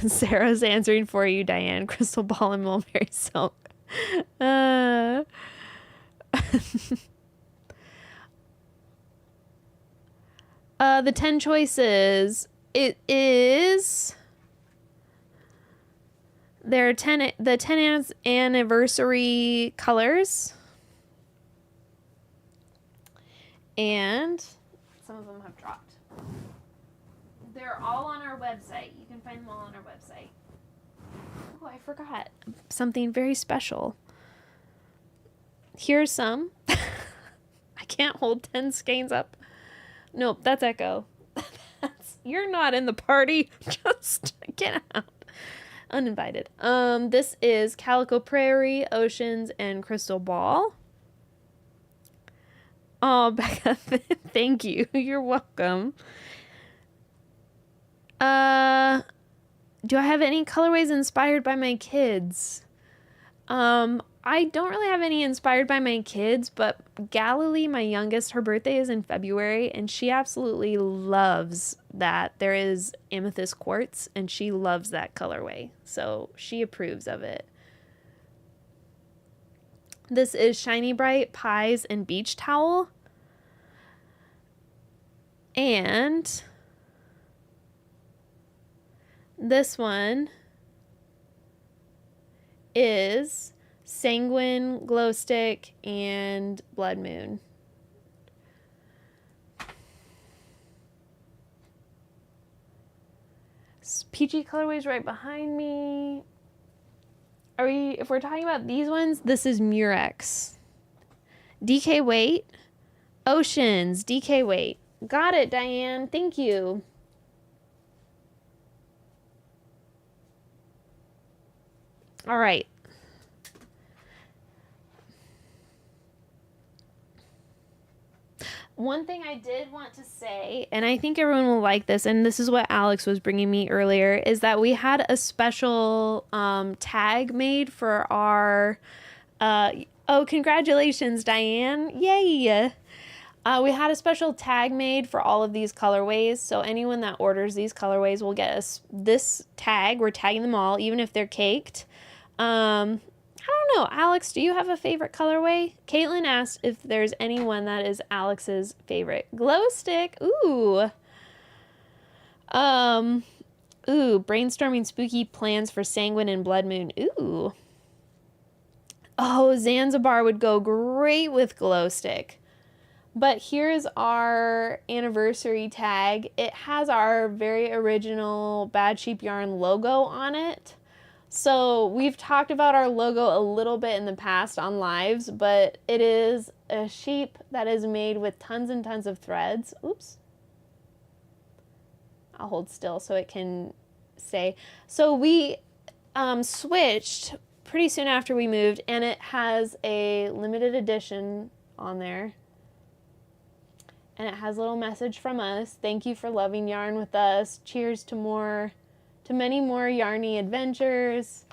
Sarah's answering for you, Diane. Crystal ball and mulberry silk. The 10 choices. It is... There are the 10 anniversary colors. And some of them have dropped. They're all on our website. You can find them all on our website. Oh, I forgot something very special. Here's some. I can't hold 10 skeins up. Nope, that's Echo. You're not in the party. Just get out. Uninvited. This is Calico Prairie, Oceans, and Crystal Ball. Oh, Becca, thank you. You're welcome. Do I have any colorways inspired by my kids? I don't really have any inspired by my kids, but Galilee, my youngest, her birthday is in February, and she absolutely loves that. There is amethyst quartz, and she loves that colorway, so she approves of it. This is Shiny Bright Pies and Beach Towel. And this one is Sanguine, Glow Stick, and Blood Moon. Peachy colorways right behind me. If we're talking about these ones, this is Murex. DK Weight, Oceans, DK Weight. Got it, Diane. Thank you. All right. One thing I did want to say, and I think everyone will like this, and this is what Alex was bringing me earlier, is that we had a special tag made for our, oh, congratulations, Diane. Yay. We had a special tag made for all of these colorways, so anyone that orders these colorways will get us this tag. We're tagging them all, even if they're caked. I don't know. Alex, do you have a favorite colorway? Caitlin asked if there's anyone that is Alex's favorite. Glow stick. Ooh. Brainstorming spooky plans for Sanguine and Blood Moon. Ooh. Oh, Zanzibar would go great with glow stick. But here's our anniversary tag. It has our very original Bad Sheep Yarn logo on it. So we've talked about our logo a little bit in the past on lives, but it is a sheep that is made with tons and tons of threads. Oops. I'll hold still so it can stay. So we switched pretty soon after we moved, and it has a limited edition on there. And it has a little message from us. Thank you for loving yarn with us. Cheers to many more yarny adventures.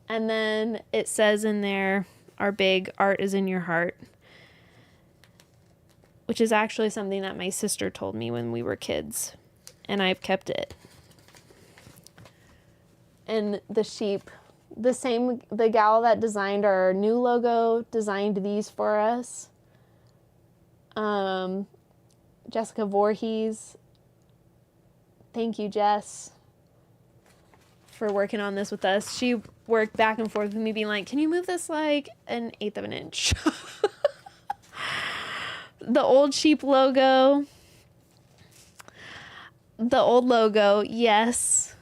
And then it says in there, our big art is in your heart, which is actually something that my sister told me when we were kids, and I've kept it. And the sheep, the gal that designed our new logo designed these for us. Jessica Voorhees. Thank you, Jess, for working on this with us. She worked back and forth with me being like, can you move this like 1/8 of an inch? The old sheep logo. The old logo, yes.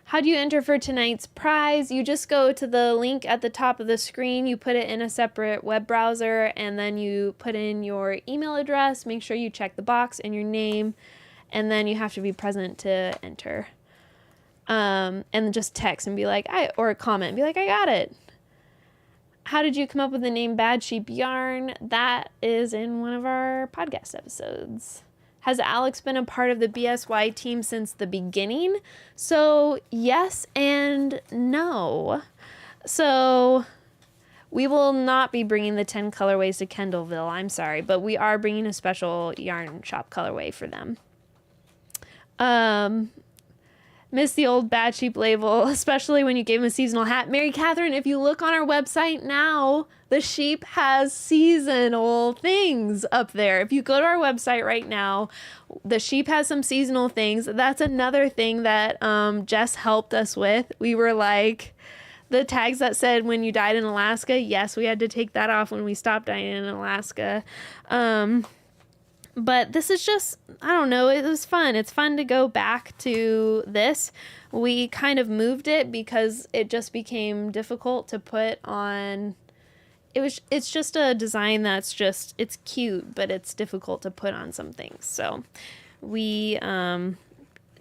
How do you enter for tonight's prize? You just go to the link at the top of the screen, you put it in a separate web browser, and then you put in your email address. Make sure you check the box and your name, and then you have to be present to enter. And just text and be like, or comment and be like, I got it. How did you come up with the name Bad Sheep Yarn? That is in one of our podcast episodes. Has Alex been a part of the BSY team since the beginning? So yes and no. So we will not be bringing the 10 colorways to Kendallville. I'm sorry, but we are bringing a special yarn shop colorway for them. Miss the old Bad Sheep label, especially when you gave him a seasonal hat. Mary Catherine, if you look on our website now, the sheep has seasonal things up there. If you go to our website right now, the sheep has some seasonal things. That's another thing that Jess helped us with. We were like, the tags that said when you died in Alaska, yes, we had to take that off when we stopped dying in Alaska. But this is just, I don't know, it was fun. It's fun to go back to this. We kind of moved it because it just became difficult to put on. It's just a design that's just, it's cute, but it's difficult to put on some things. So we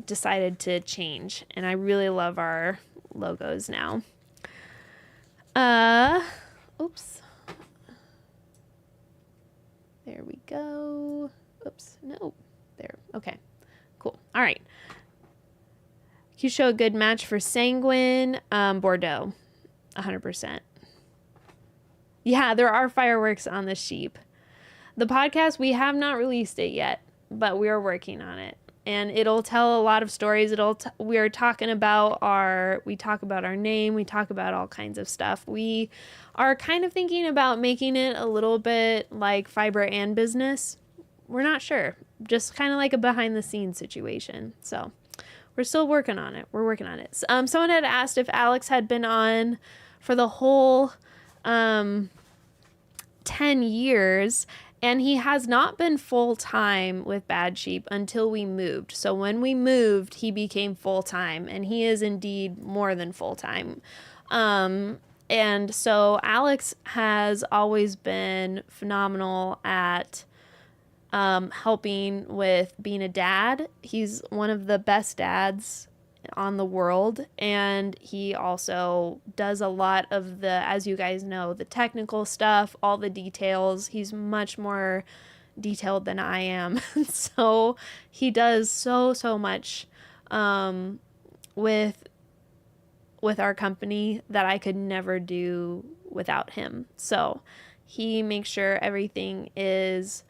decided to change, and I really love our logos now. Oops. There we go. Oops, no, there, okay, cool, all right. Can you show a good match for Sanguine? Bordeaux, 100%. Yeah, there are fireworks on the sheep. The podcast, we have not released it yet, but we are working on it. And it'll tell a lot of stories. We talk about our name. We talk about all kinds of stuff. We are kind of thinking about making it a little bit like Fiber and Business. We're not sure. Just kind of like a behind the scenes situation. So we're still working on it. We're working on it. Someone had asked if Alex had been on for the whole 10 years. And he has not been full-time with Bad Sheep until we moved. So when we moved, he became full-time. And he is indeed more than full-time. And so Alex has always been phenomenal at helping with being a dad. He's one of the best dads on the world, and he also does a lot of the, as you guys know, the technical stuff, all the details. He's much more detailed than I am. So he does so much with our company that I could never do without him. So he makes sure everything is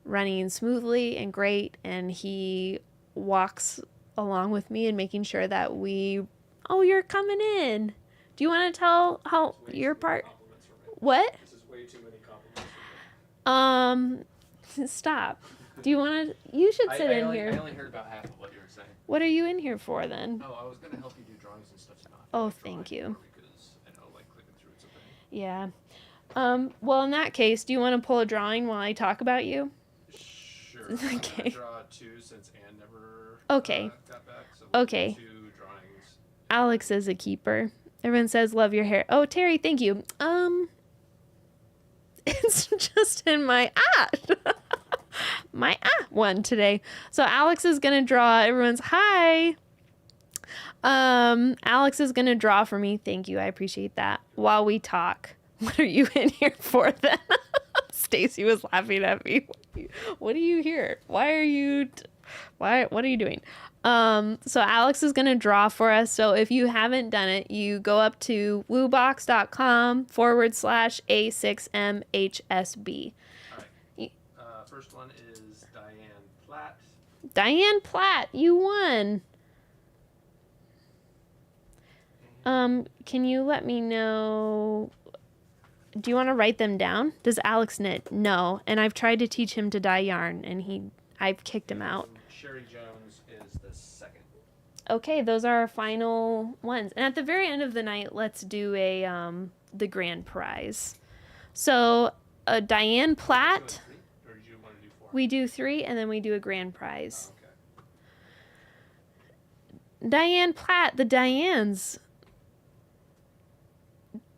running smoothly and great, and he walks along with me and making sure that you're coming in. Do you want to tell how your part? What? This is way too many compliments for me. Stop. Do you want to? You should sit in here. I only heard about half of what you were saying. What are you in here for then? Oh, I was gonna help you do drawings and stuff tonight. Oh, thank you. Because I know, like, clicking through it's a thing. Yeah. Well, in that case, do you want to pull a drawing while I talk about you? Sure. Okay. I'm gonna draw two since Anne never Okay. got back. So Okay. Two drawings. Alex is a keeper. Everyone says love your hair. Oh, Terry, thank you. It's just in my one today. So Alex is gonna draw. Everyone's hi. Alex is gonna draw for me. Thank you. I appreciate that. While we talk. What are you in here for then? Stacy was laughing at me. What are you here? What are you doing? So Alex is going to draw for us. So if you haven't done it, you go up to woobox.com/A6MHSB. All right. First one is Diane Platt. Diane Platt, you won. Can you let me know? Do you want to write them down? Does Alex knit? No. And I've tried to teach him to dye yarn, and I've kicked him out. Sherry Jones is the second. Okay, those are our final ones. And at the very end of the night, let's do the grand prize. So, Diane Platt. Or did you want to do 4? We do 3, and then we do a grand prize. Oh, okay. Diane Platt, the Dianes.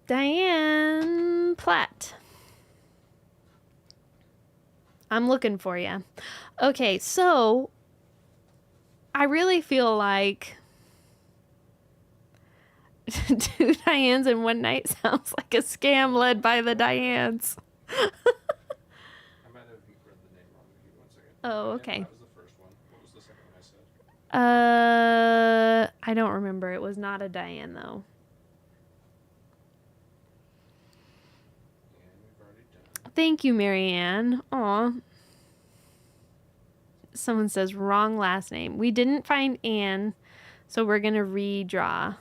Diane Platt. I'm looking for you. Okay, so I really feel like 2 Dianes in one night sounds like a scam led by the Dianes. I might have read the name wrong. Give me 1 second. Oh, okay. That was the first one. What was the second one I said? I don't remember. It was not a Diane, though. Thank you, Marianne. Aw. Someone says wrong last name. We didn't find Anne, so we're going to redraw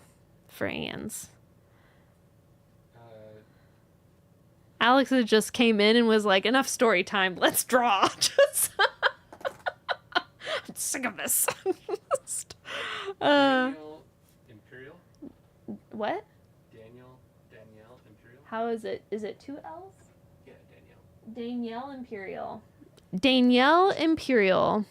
for Anne's. Alex just came in and was like, enough story time. Let's draw. I'm sick of this. Daniel Imperial? What? Danielle Imperial? How is it? Is it 2 L's? Yeah, Danielle. Danielle Imperial. Danielle Imperial.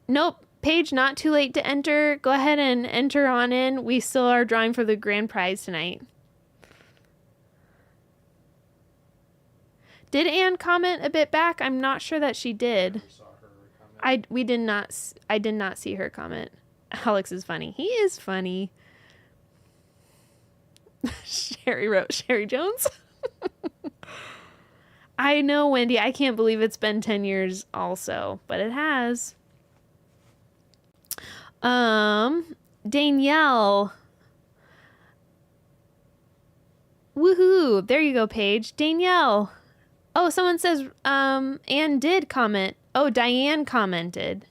Nope. Paige, not too late to enter. Go ahead and enter on in. We still are drawing for the grand prize tonight. Did Anne comment a bit back? I'm not sure that she did. I did not see her comment. Alex is funny. He is funny. Sherry wrote Sherry Jones. I know, Wendy. I can't believe it's been 10 years also, but it has. Danielle. Woohoo! There you go, Paige. Danielle. Oh, someone says Anne did comment. Oh, Diane commented.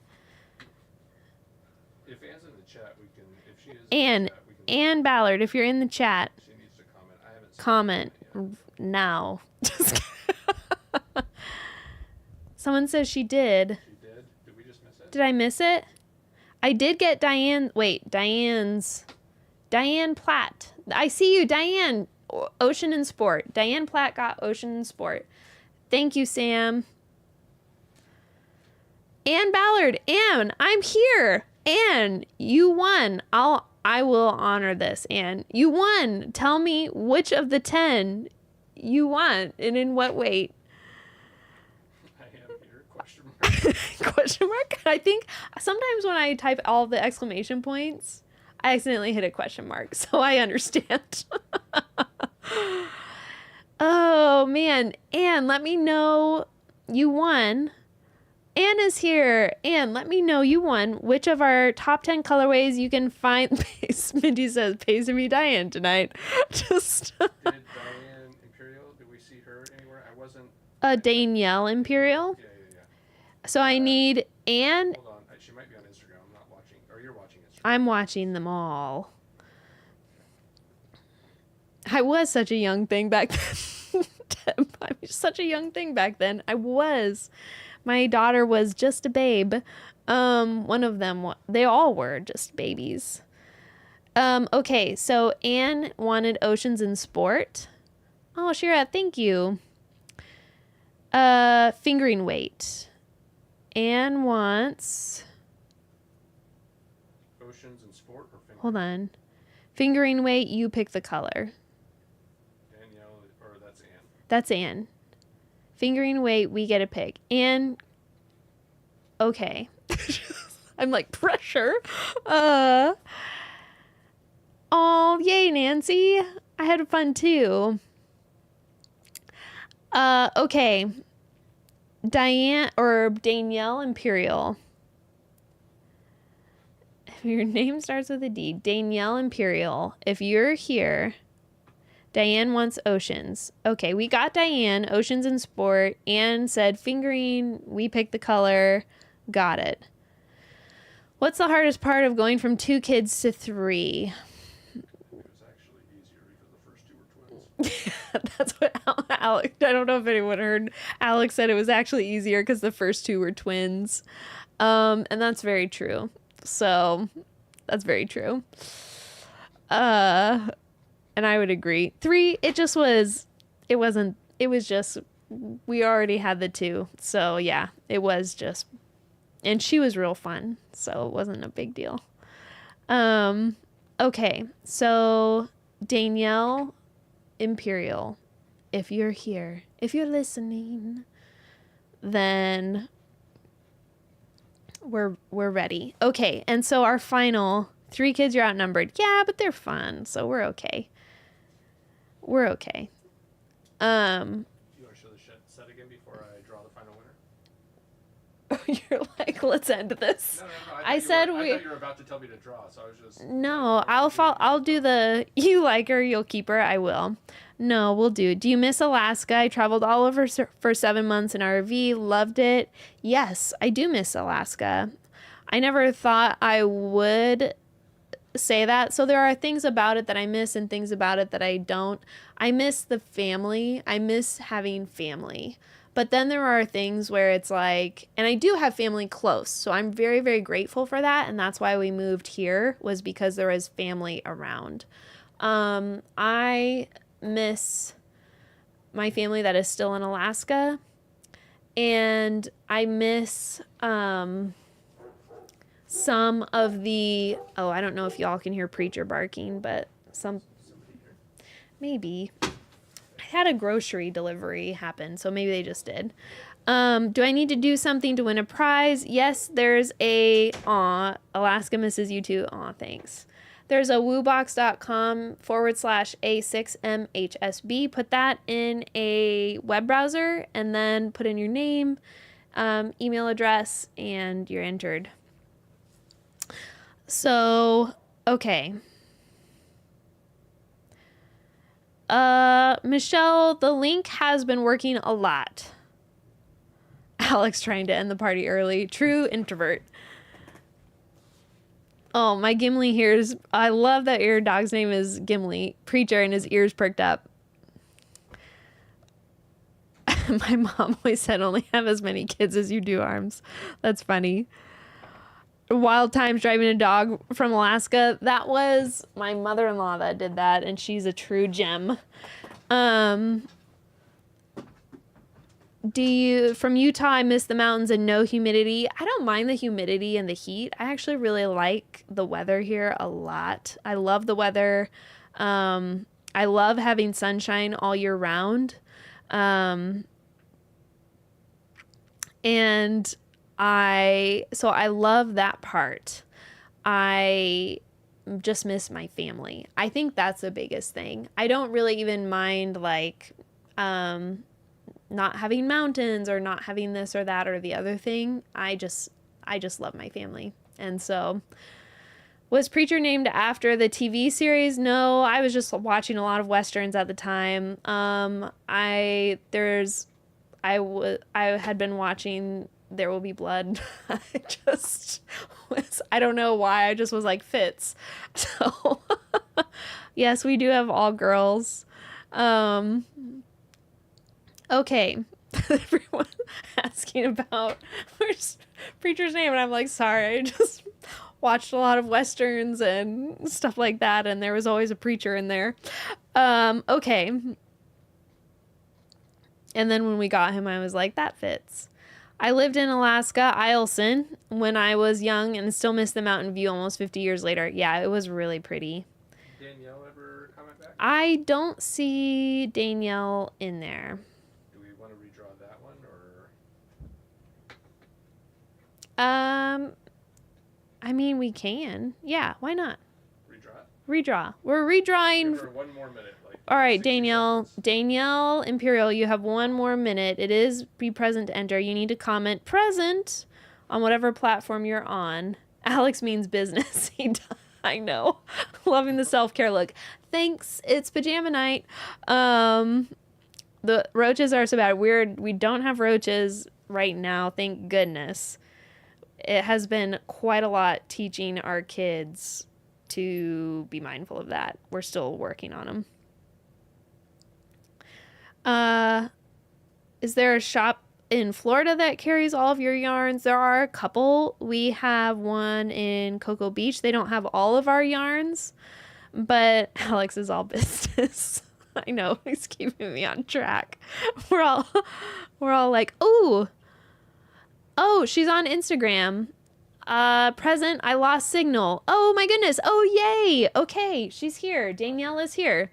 If Anne's in the chat, we can. If she is Anne, in the chat, we can. Anne Ballard, if you're in the chat, She needs to comment. I haven't seen comment it now. Someone says she did. yet. She did. Did we just miss it? Did I miss it? I did get Diane. Wait, Diane Platt. I see you, Diane. Ocean and Sport. Diane Platt got Ocean and Sport. Thank you, Sam. Anne Ballard. Anne, I'm here. Anne, you won. I will honor this, Anne. You won. Tell me which of the 10 you want and in what weight. I am here. Question mark. Question mark? I think sometimes when I type all the exclamation points, I accidentally hit a question mark, so I understand. Oh, man. Anne, let me know you won. Anne is here. Anne, let me know you won. Which of our top 10 colorways you can find? Mindy says, pays to me Diane tonight. Just. Did Diane Imperial? Did we see her anywhere? I wasn't. Danielle Imperial. Yeah. So I need Anne. Hold on. She might be on Instagram. I'm not watching. Or you're watching Instagram. I'm watching them all. I was such a young thing back then. I was such a young thing back then. I was. My daughter was just a babe. One of them, they all were just babies. Okay, so Anne wanted Oceans and Sport. Oh, Shira, thank you. Fingering weight. Anne wants... Oceans and Sport or Finger? Hold on. Fingering weight, you pick the color. Danielle, or that's Anne. That's Anne. Fingering weight, we get a pick. Anne, okay. I'm like, pressure. Oh, yay, Nancy. I had fun too. Okay. Diane or Danielle Imperial. If your name starts with a D, Danielle Imperial. If you're here, Diane wants Oceans. Okay, we got Diane, Oceans and Sport. Anne said fingering, we picked the color. Got it. What's the hardest part of going from 2 kids to 3? It was actually easier because the first 2 were twins. That's what Alex, I don't know if anyone heard. Alex said it was actually easier because the first 2 were twins. And that's very true. So that's very true. And I would agree. 3, it was just, we already had the 2. So yeah, it was just, and she was real fun. So it wasn't a big deal. Okay. So Danielle Imperial, if you're here, if you're listening, then we're ready. Okay. And so our final 3 kids, you're outnumbered. Yeah, but they're fun. So we're okay. We're okay. Do you want to show the set again before I draw the final winner? You're like, let's end this. No. I said I thought you were about to tell me to draw, so I was just. No, I'll do the you like her, you'll keep her. I will. No, we'll do. Do you miss Alaska? I traveled all over for 7 months in RV. Loved it. Yes, I do miss Alaska. I never thought I would say that. So there are things about it that I miss and things about it that I don't. I miss the family. I miss having family. But then there are things where it's like, and I do have family close. So I'm very, very grateful for that. And that's why we moved here, was because there was family around. I miss my family that is still in Alaska. And I miss some of the, I don't know if y'all can hear Preacher barking, but maybe. I had a grocery delivery happen, so maybe they just did. Do I need to do something to win a prize? Yes, there's Alaska misses you too. Aw, thanks. There's a woobox.com/A6MHSB. Put that in a web browser and then put in your name, email address, and you're entered. So, okay. Michelle, the link has been working a lot. Alex trying to end the party early. True introvert. Oh, my Gimli hears. I love that your dog's name is Gimli. Preacher, and his ears perked up. My mom always said only have as many kids as you do arms. That's funny. Wild times driving a dog from Alaska. That was my mother-in-law that did that, and she's a true gem. From Utah, I miss the mountains and no humidity. I don't mind the humidity and the heat. I actually really like the weather here a lot. I love the weather. I love having sunshine all year round. And I love that part. I just miss my family. I think that's the biggest thing. I don't really even mind not having mountains or not having this or that or the other thing. I just love my family. And so, was Preacher named after the TV series? No, I was just watching a lot of Westerns at the time. I had been watching There Will Be Blood. I don't know why, I just was like, Fitz. So, yes, we do have all girls. Okay. Everyone asking about where's Preacher's name, and I'm like, sorry, I just watched a lot of Westerns and stuff like that, and there was always a preacher in there. Okay. And then when we got him, I was like, that fits. I lived in Alaska, Eielson, when I was young and still miss the mountain view almost 50 years later. Yeah, it was really pretty. Danielle ever comment back? I don't see Danielle in there. Do we want to redraw that one, or? I mean, we can. Yeah, why not? Redraw it? Redraw. We're redrawing. Give her 1 more minute. All right, 60 Danielle. seconds. Danielle Imperial, you have 1 more minute. It is be present to enter. You need to comment present on whatever platform you're on. Alex means business. I know. Loving the self-care look. Thanks. It's pajama night. The roaches are so bad. We don't have roaches right now, thank goodness. It has been quite a lot teaching our kids to be mindful of that. We're still working on them. Is there a shop in Florida that carries all of your yarns? There are a couple. We have one in Cocoa Beach. They don't have all of our yarns, but Alex is all business. I know, he's keeping me on track. We're all like, oh, she's on Instagram. Present, I lost signal. Oh my goodness. Oh, yay. Okay, she's here. Danielle is here.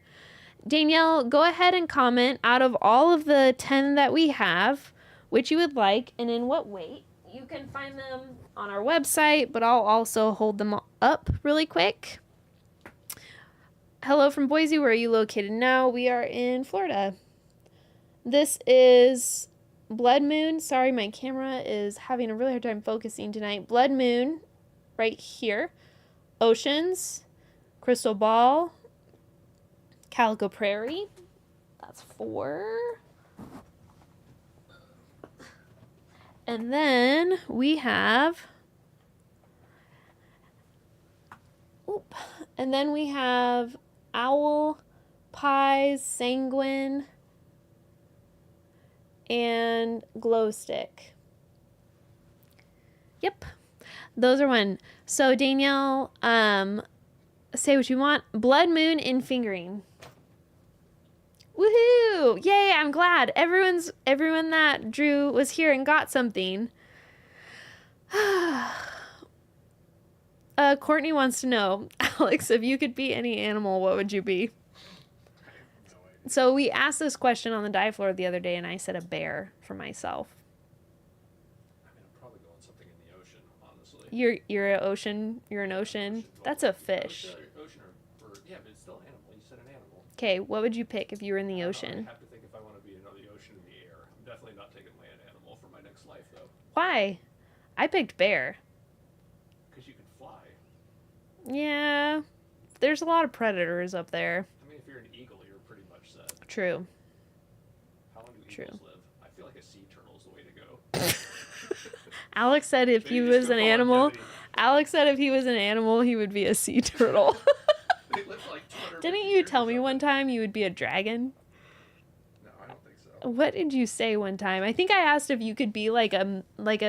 Danielle, go ahead and comment out of all of the 10 that we have, which you would like and in what weight. You can find them on our website, but I'll also hold them up really quick. Hello from Boise. Where are you located now? We are in Florida. This is Blood Moon. Sorry, my camera is having a really hard time focusing tonight. Blood Moon right here. Oceans. Crystal Ball. Calico Prairie. That's 4. And then we have Owl, Pies, Sanguine, and Glow Stick. Yep. Those are 1. So Danielle, say what you want. Blood Moon in fingering. Woohoo! Yay, I'm glad. Everyone that drew was here and got something. Courtney wants to know, Alex, if you could be any animal, what would you be? I have no idea. So we asked this question on the dive floor the other day, and I said a bear for myself. I mean, I'm probably going something in the ocean, honestly. You're an ocean. You're an ocean. That's a fish. Ocean or yeah, but it's still an animal. You said an animal. Okay, what would you pick if you were in the I ocean? have to think if I want to be in the ocean in the air. I'm definitely not taking land animal for my next life, though. Why? I picked bear. Because you can fly. Yeah, there's a lot of predators up there. I mean, if you're an eagle, you're pretty much True. How long do True. eagles live? I feel like a sea turtle is the way to go. Alex said if he Maybe just was go an for animal, longevity. Alex said if he was an animal, he would be a sea turtle. They live like 250 Didn't you years or tell me one something. time you would be a dragon? No, I don't think so. What did you say one time? I think I asked if you could be like a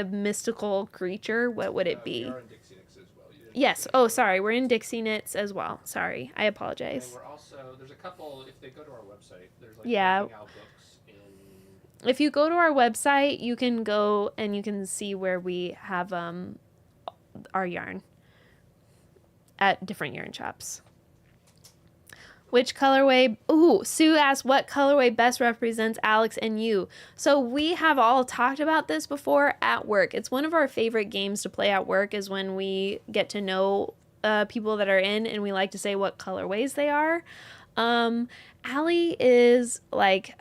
mystical creature. What would it We be? are in Dixie Nicks as well. You didn't Yes. finish Oh, that. sorry. We're in Dixie Knits as well. Sorry. I And apologize. we're also, there's a couple, if they go to our website, there's like Yeah. working out books in, If you go to our website, you can go and you can see where we have our yarn at different yarn shops. Which colorway? Ooh, Sue asked what colorway best represents Alex and you. So we have all talked about this before at work. It's one of our favorite games to play at work is when we get to know people that are in and we like to say what colorways they are. Allie is like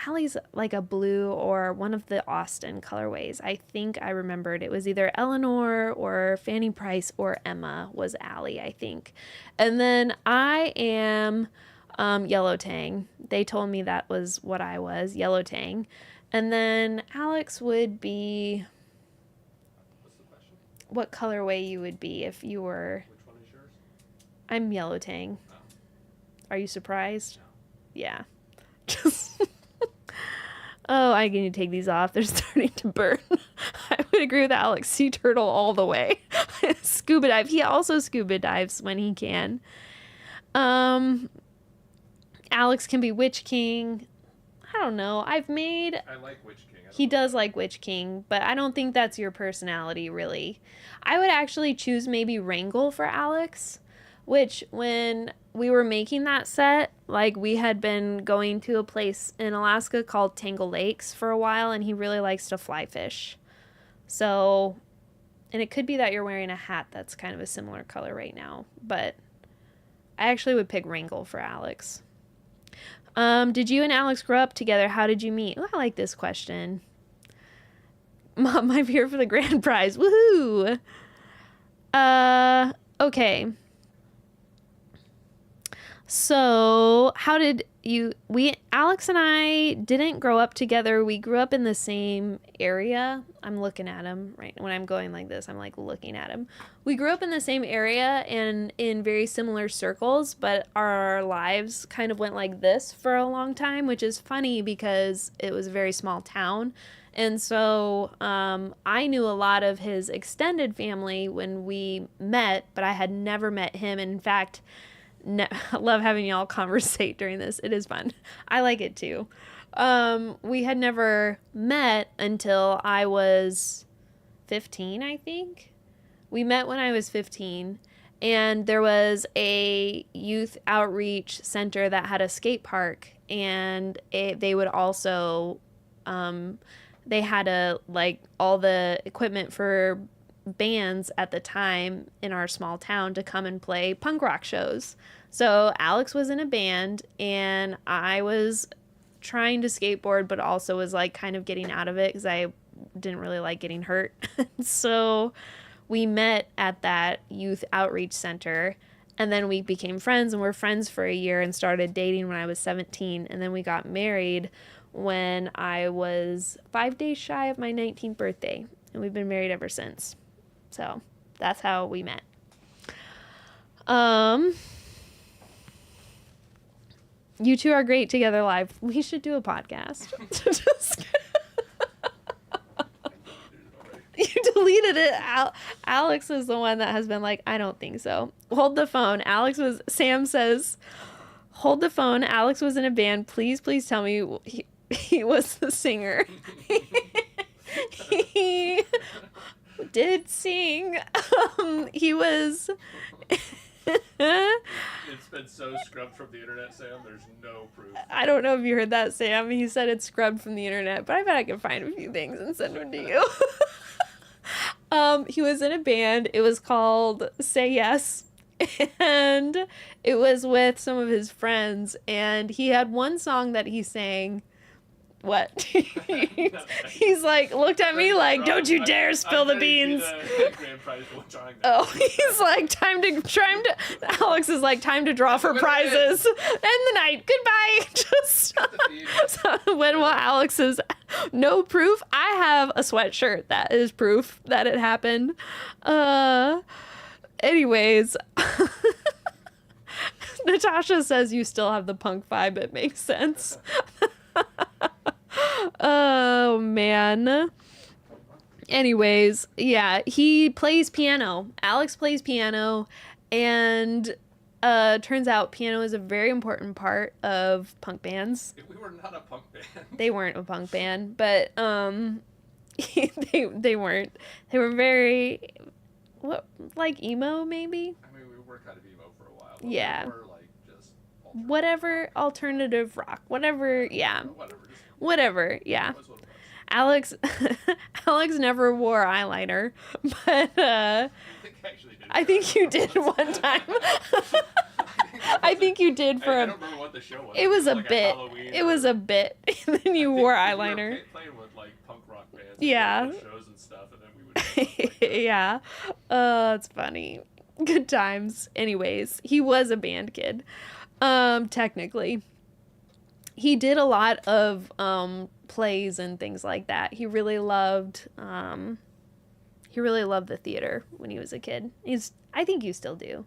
Allie's like a blue or one of the Austin colorways. I think I remembered it was either Eleanor or Fanny Price or Emma was Allie, I think. And then I am Yellow Tang. They told me that was what I was, Yellow Tang. And then Alex would be what's the question? what colorway you would be if you were. Which one is yours? I'm Yellow Tang. Oh. Are you surprised? No. Yeah. Just oh, I need to take these off. They're starting to burn. I would agree with Alex. Sea turtle all the way. Scuba dive. He also scuba dives when he can. Alex can be Witch King. I don't know. I like Witch King. He does like Witch King, but I don't think that's your personality, really. I would actually choose maybe Wrangle for Alex, which when we were making that set, like we had been going to a place in Alaska called Tangle Lakes for a while, and he really likes to fly fish. So, and it could be that you're wearing a hat that's kind of a similar color right now, but I actually would pick Wrangle for Alex. Did you and Alex grow up together? How did you meet? Ooh, I like this question. Mom, I'm here for the grand prize. Woohoo! Okay. So, how did Alex and I didn't grow up together. We grew up in the same area. I'm looking at him right when I'm going like this. I'm like looking at him. We grew up in the same area and in very similar circles, but our lives kind of went like this for a long time, which is funny because it was a very small town. And so I knew a lot of his extended family when we met, but I had never met him. And in fact, I love having y'all conversate during this. It is fun. I like it too. We had never met until I was 15, I think. We met when I was 15, and there was a youth outreach center that had a skate park, and they would also, they had all the equipment for bands at the time in our small town to come and play punk rock shows. So Alex was in a band and I was trying to skateboard, but also was like kind of getting out of it because I didn't really like getting hurt. So we met at that youth outreach center, and then we became friends and were friends for a year and started dating when I was 17. And then we got married when I was 5 days shy of my 19th birthday. And we've been married ever since. So that's how we met. You two are great together live. We should do a podcast. Just you deleted it. Alex is the one that has been like, I don't think so. Hold the phone. Sam says, hold the phone. Alex was in a band. Please tell me he was the singer. He did sing. He was... It's been so scrubbed from the internet, Sam. There's no proof. I don't know if you heard that, Sam. He said it's scrubbed from the internet, but I bet I can find a few things and send them to you. He was in a band. It was called Say Yes. And it was with some of his friends. And he had one song that he sang What? He's like, looked at me like, don't you dare spill the beans. Oh, he's like, Alex is like, time to draw for prizes. End the night. Goodbye. Just so when will Alex's no proof? I have a sweatshirt that is proof that it happened. Anyways. Natasha says you still have the punk vibe. It makes sense. Oh, man. Anyways, yeah, he plays piano. Alex plays piano, and turns out piano is a very important part of punk bands. We were not a punk band. They weren't a punk band, but they weren't. They were very like emo maybe. I mean, we were kind of emo for a while. Yeah. We were like just whatever alternative rock, whatever. Yeah. Whatever. Yeah. Was what it was. Alex never wore eyeliner, but I think you did one time. I think you did for I don't remember what the show was. It was a like bit. It was a bit. And then you wore eyeliner. We were playing with like punk rock bands. Yeah. Shows and stuff, and then we would. Yeah. It's funny. Good times. Anyways, he was a band kid. Technically. He did a lot of plays and things like that. He really loved the theater when he was a kid. I think you still do.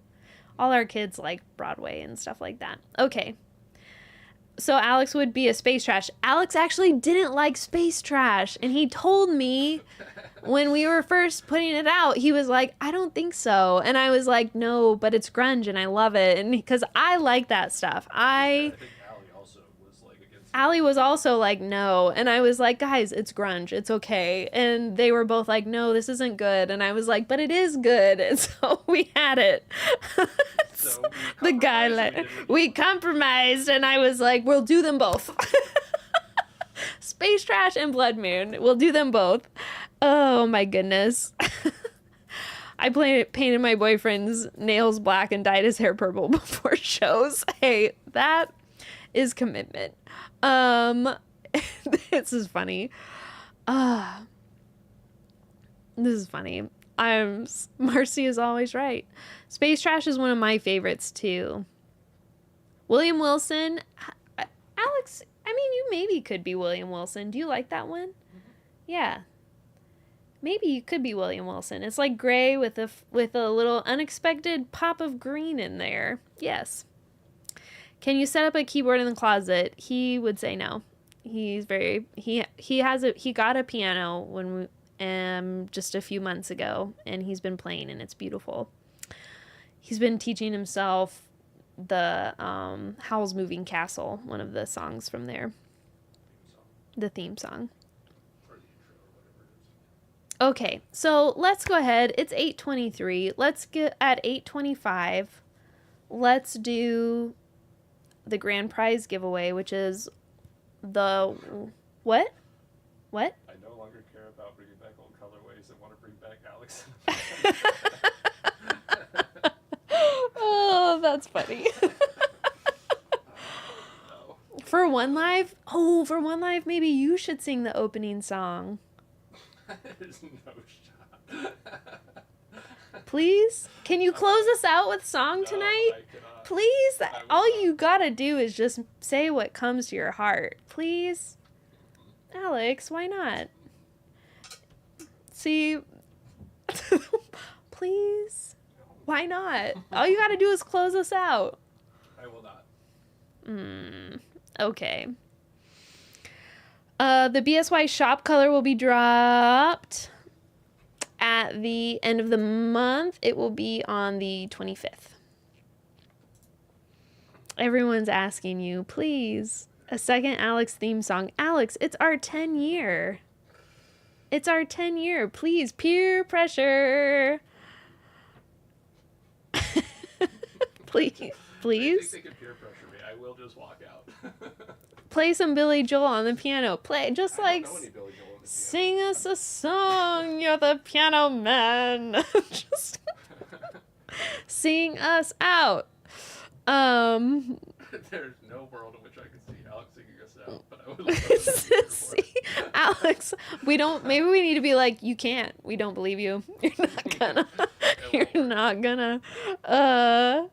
All our kids like Broadway and stuff like that. Okay. So Alex would be a space trash. Alex actually didn't like space trash, and he told me when we were first putting it out, he was like, I don't think so. And I was like, no, but it's grunge and I love it. And because I like that stuff. I think Allie was also like, no. And I was like, guys, it's grunge. It's okay. And they were both like, no, this isn't good. And I was like, but it is good. And so we had it. So the guy, we compromised. And I was like, we'll do them both. Space Trash and Blood Moon. We'll do them both. Oh, my goodness. I painted my boyfriend's nails black and dyed his hair purple before shows. Hey, that is commitment. This is funny. This is funny. Marcy is always right. Space Trash is one of my favorites too. William Wilson. Alex, I mean, you maybe could be William Wilson. Do you like that one? Mm-hmm. Yeah. Maybe you could be William Wilson. It's like gray with a little unexpected pop of green in there. Yes. Can you set up a keyboard in the closet? He would say no. He's very he got a piano when just a few months ago, and he's been playing, and it's beautiful. He's been teaching himself the Howl's Moving Castle, one of the songs from there. The theme song. Okay, so let's go ahead. It's 8:23. Let's get at 8:25. Let's do the grand prize giveaway, which is the what? What? I no longer care about bringing back old colorways and want to bring back Alex. Oh, that's funny. No. For One Live, maybe you should sing the opening song. There's no shot. Please? Can you close us out with song tonight? I cannot. Please? All not. you gotta do is just say what comes to your heart. Please? Alex, why not? See? Please? Why not? All you gotta do is close us out. I will not. Okay. The BSY shop color will be dropped at the end of the month. It will be on the 25th. Everyone's asking you, please, a second Alex theme song. Alex, it's our 10-year. It's our 10-year. Please, peer pressure. Please. If they can peer pressure me, I will just walk out. Play some Billy Joel on the piano. Play, just like, I don't know any Billy Joel on the sing us a song. You're the piano man. Just sing us out. There's no world in which I could see Alex singing us out, but I would love to see See, Alex, maybe we need to be like, you can't. We don't believe you. You're not gonna. You're not gonna. None of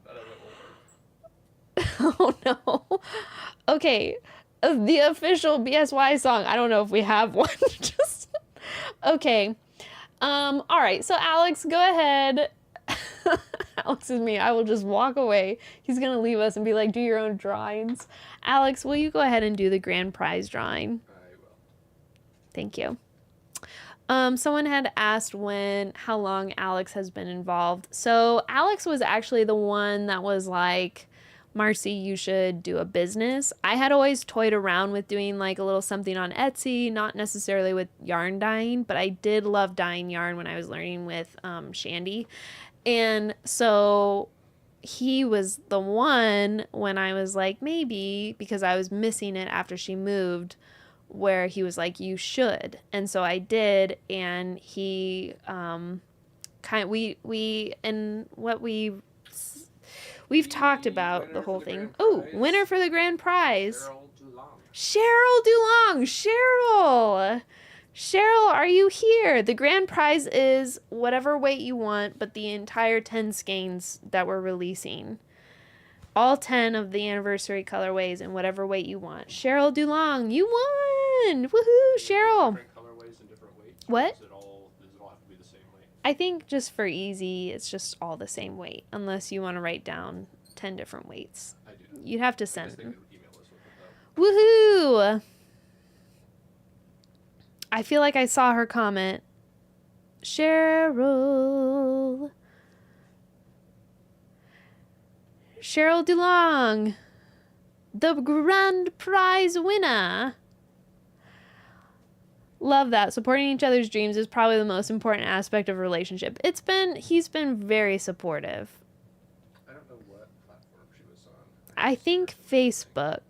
it will work. Oh no. Okay. The official BSY song. I don't know if we have one. Just okay. All right. So Alex, go ahead. Alex is me. I will just walk away. He's gonna leave us and be like, do your own drawings. Alex, will you go ahead and do the grand prize drawing? I will. Thank you. Someone had asked how long Alex has been involved. So Alex was actually the one that was like, Marcy, you should do a business. I had always toyed around with doing like a little something on Etsy, not necessarily with yarn dyeing, but I did love dyeing yarn when I was learning with Shandy. And so he was the one when I was like, maybe, because I was missing it after she moved, where he was like, you should. And so I did, and he we've talked about the whole thing. Oh, winner for the grand prize. Cheryl DuLong. Cheryl, are you here? The grand prize is whatever weight you want, but the entire 10 skeins that we're releasing. All 10 of the anniversary colorways in whatever weight you want. Cheryl DuLong, you won! Woohoo, Cheryl! Different colorways and different weights? What? Does it all have to be the same weight? I think just for easy, it's just all the same weight, unless you want to write down 10 different weights. I do. You'd have to I send guess they them. could email us with it, though. Woohoo! I feel like I saw her comment. Cheryl DuLong, the grand prize winner. Love that. Supporting each other's dreams is probably the most important aspect of a relationship. He's been very supportive. I don't know what platform she was on. I think Facebook.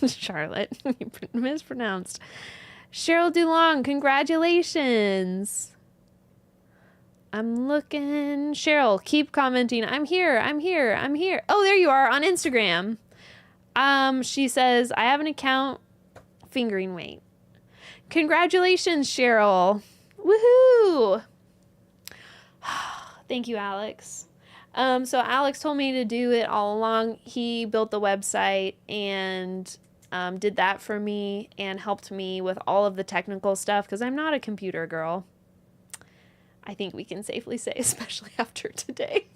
Charlotte, you mispronounced. Cheryl DuLong, congratulations. I'm looking. Cheryl, keep commenting. I'm here. Oh, there you are on Instagram. She says, I have an account, fingering weight. Congratulations, Cheryl. Woohoo. Thank you, Alex. So Alex told me to do it all along. He built the website and did that for me and helped me with all of the technical stuff because I'm not a computer girl. I think we can safely say, especially after today.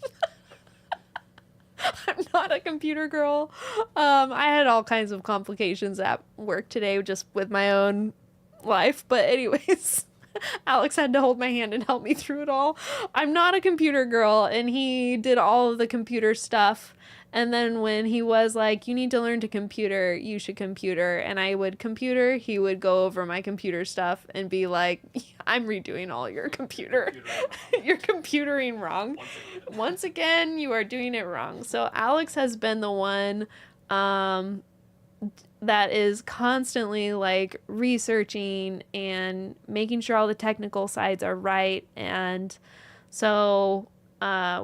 I'm not a computer girl. I had all kinds of complications at work today just with my own life. But anyways, Alex had to hold my hand and help me through it all. I'm not a computer girl, and he did all of the computer stuff. And then when he was like, you need to learn to computer, you should computer, and I would computer, he would go over my computer stuff and be like, I'm redoing all your computer. You're computering wrong. Once again, you are doing it wrong. So Alex has been the one that is constantly like researching and making sure all the technical sides are right. And so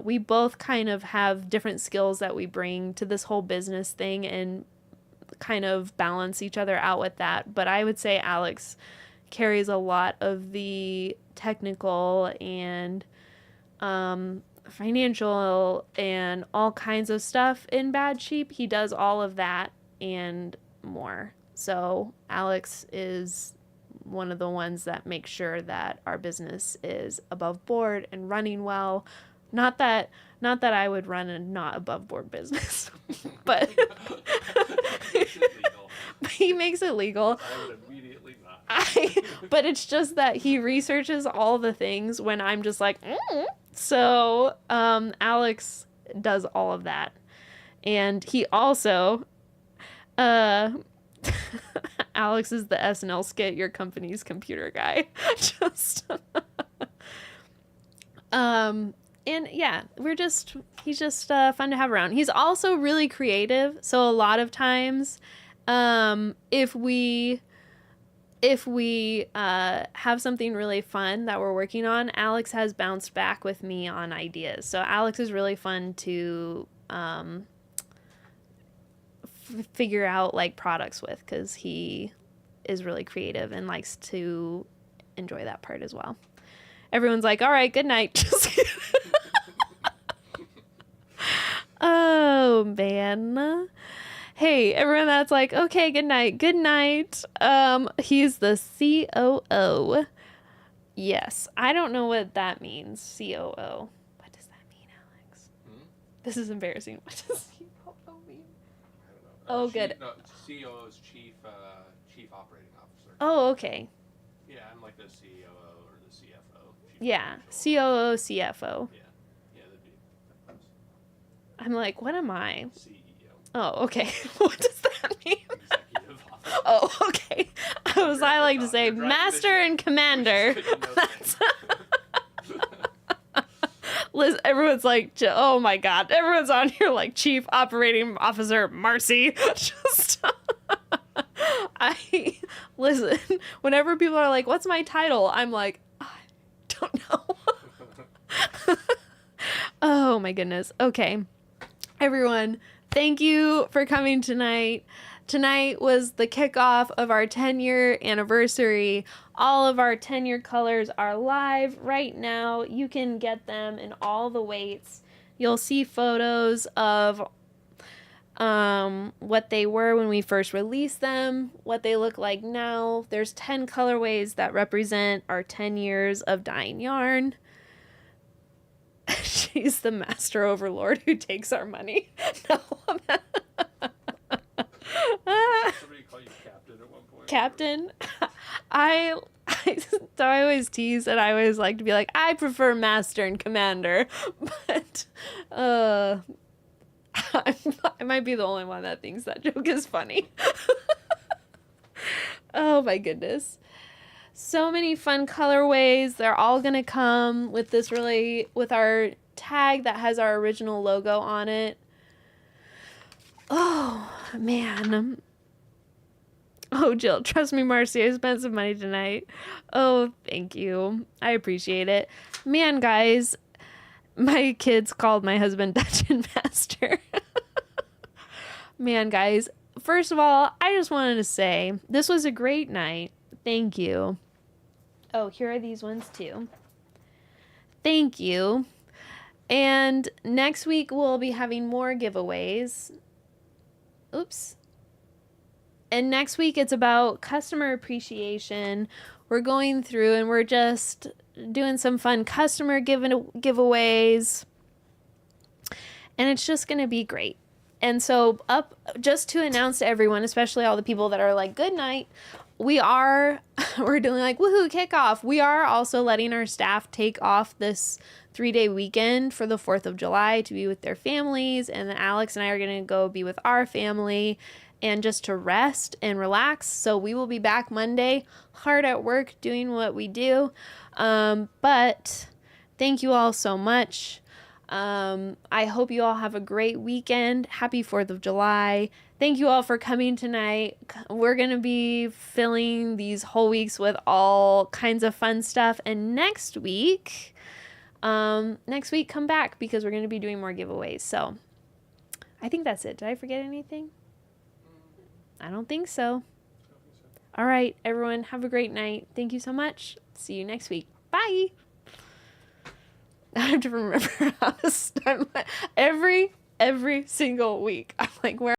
we both kind of have different skills that we bring to this whole business thing and kind of balance each other out with that. But I would say Alex carries a lot of the technical and financial and all kinds of stuff in Bad Sheep. He does all of that and more. So Alex is one of the ones that make sure that our business is above board and running well. Not that I would run a not above board business, but he makes it legal. I would immediately not. But it's just that he researches all the things when I'm just like, So Alex does all of that. And he also, Alex is the SNL skit, your company's computer guy. And yeah, he's just fun to have around. He's also really creative. So a lot of times, if we if we have something really fun that we're working on, Alex has bounced back with me on ideas. So Alex is really fun to figure out like products with, because he is really creative and likes to enjoy that part as well. Everyone's like, all right, good night. Just kidding. Oh, man. Hey, everyone that's like, okay, good night. Good night. He's the COO. Yes. I don't know what that means. COO. What does that mean, Alex? This is embarrassing. What does COO mean? I don't know. Oh, Chief, good. No, CEO is chief operating officer. Oh, okay. Yeah, I'm like the COO or the CFO. Yeah. Financial COO, CFO. Yeah, that'd be that close. I'm like, what am I? CEO. Oh, okay. What does that mean? Executive officer. Oh, okay. I like to say You're driving master the ship. and commander. Which is good to know That's things. Liz, everyone's like, oh my god, everyone's on here like Chief Operating Officer Marcy. Just, listen, whenever people are like, what's my title? I'm like, I don't know. Oh my goodness. Okay. Everyone, thank you for coming tonight. Tonight was the kickoff of our 10-year anniversary. All of our 10-year colors are live right now. You can get them in all the weights. You'll see photos of what they were when we first released them, what they look like now. There's 10 colorways that represent our 10 years of dyeing yarn. She's the master overlord who takes our money. No. Somebody call you captain at one point. Captain? I always tease and I always like to be like, I prefer master and commander. But I might be the only one that thinks that joke is funny. Oh my goodness. So many fun colorways. They're all gonna come with with our tag that has our original logo on it. Oh man. Oh, Jill, trust me, Marcy, I spent some money tonight. Oh, thank you. I appreciate it. Man, guys, my kids called my husband Dungeon Master. Man, guys, first of all, I just wanted to say this was a great night. Thank you. Oh, here are these ones too. Thank you. And next week we'll be having more giveaways. Oops. And next week it's about customer appreciation. We're going through and we're just doing some fun customer giveaways. And it's just going to be great. And so just to announce to everyone, especially all the people that are like, good night, we're doing like woohoo kickoff. We are also letting our staff take off this 3-day weekend for the 4th of July to be with their families. And then Alex and I are going to go be with our family and just to rest and relax. So we will be back Monday, hard at work doing what we do. But thank you all so much. I hope you all have a great weekend. Happy 4th of July. Thank you all for coming tonight. We're going to be filling these whole weeks with all kinds of fun stuff. And next week, come back because we're going to be doing more giveaways. So I think that's it. Did I forget anything? I don't think so. All right, everyone, have a great night. Thank you so much. See you next week. Bye. I have to remember how to start every single week. I'm like, where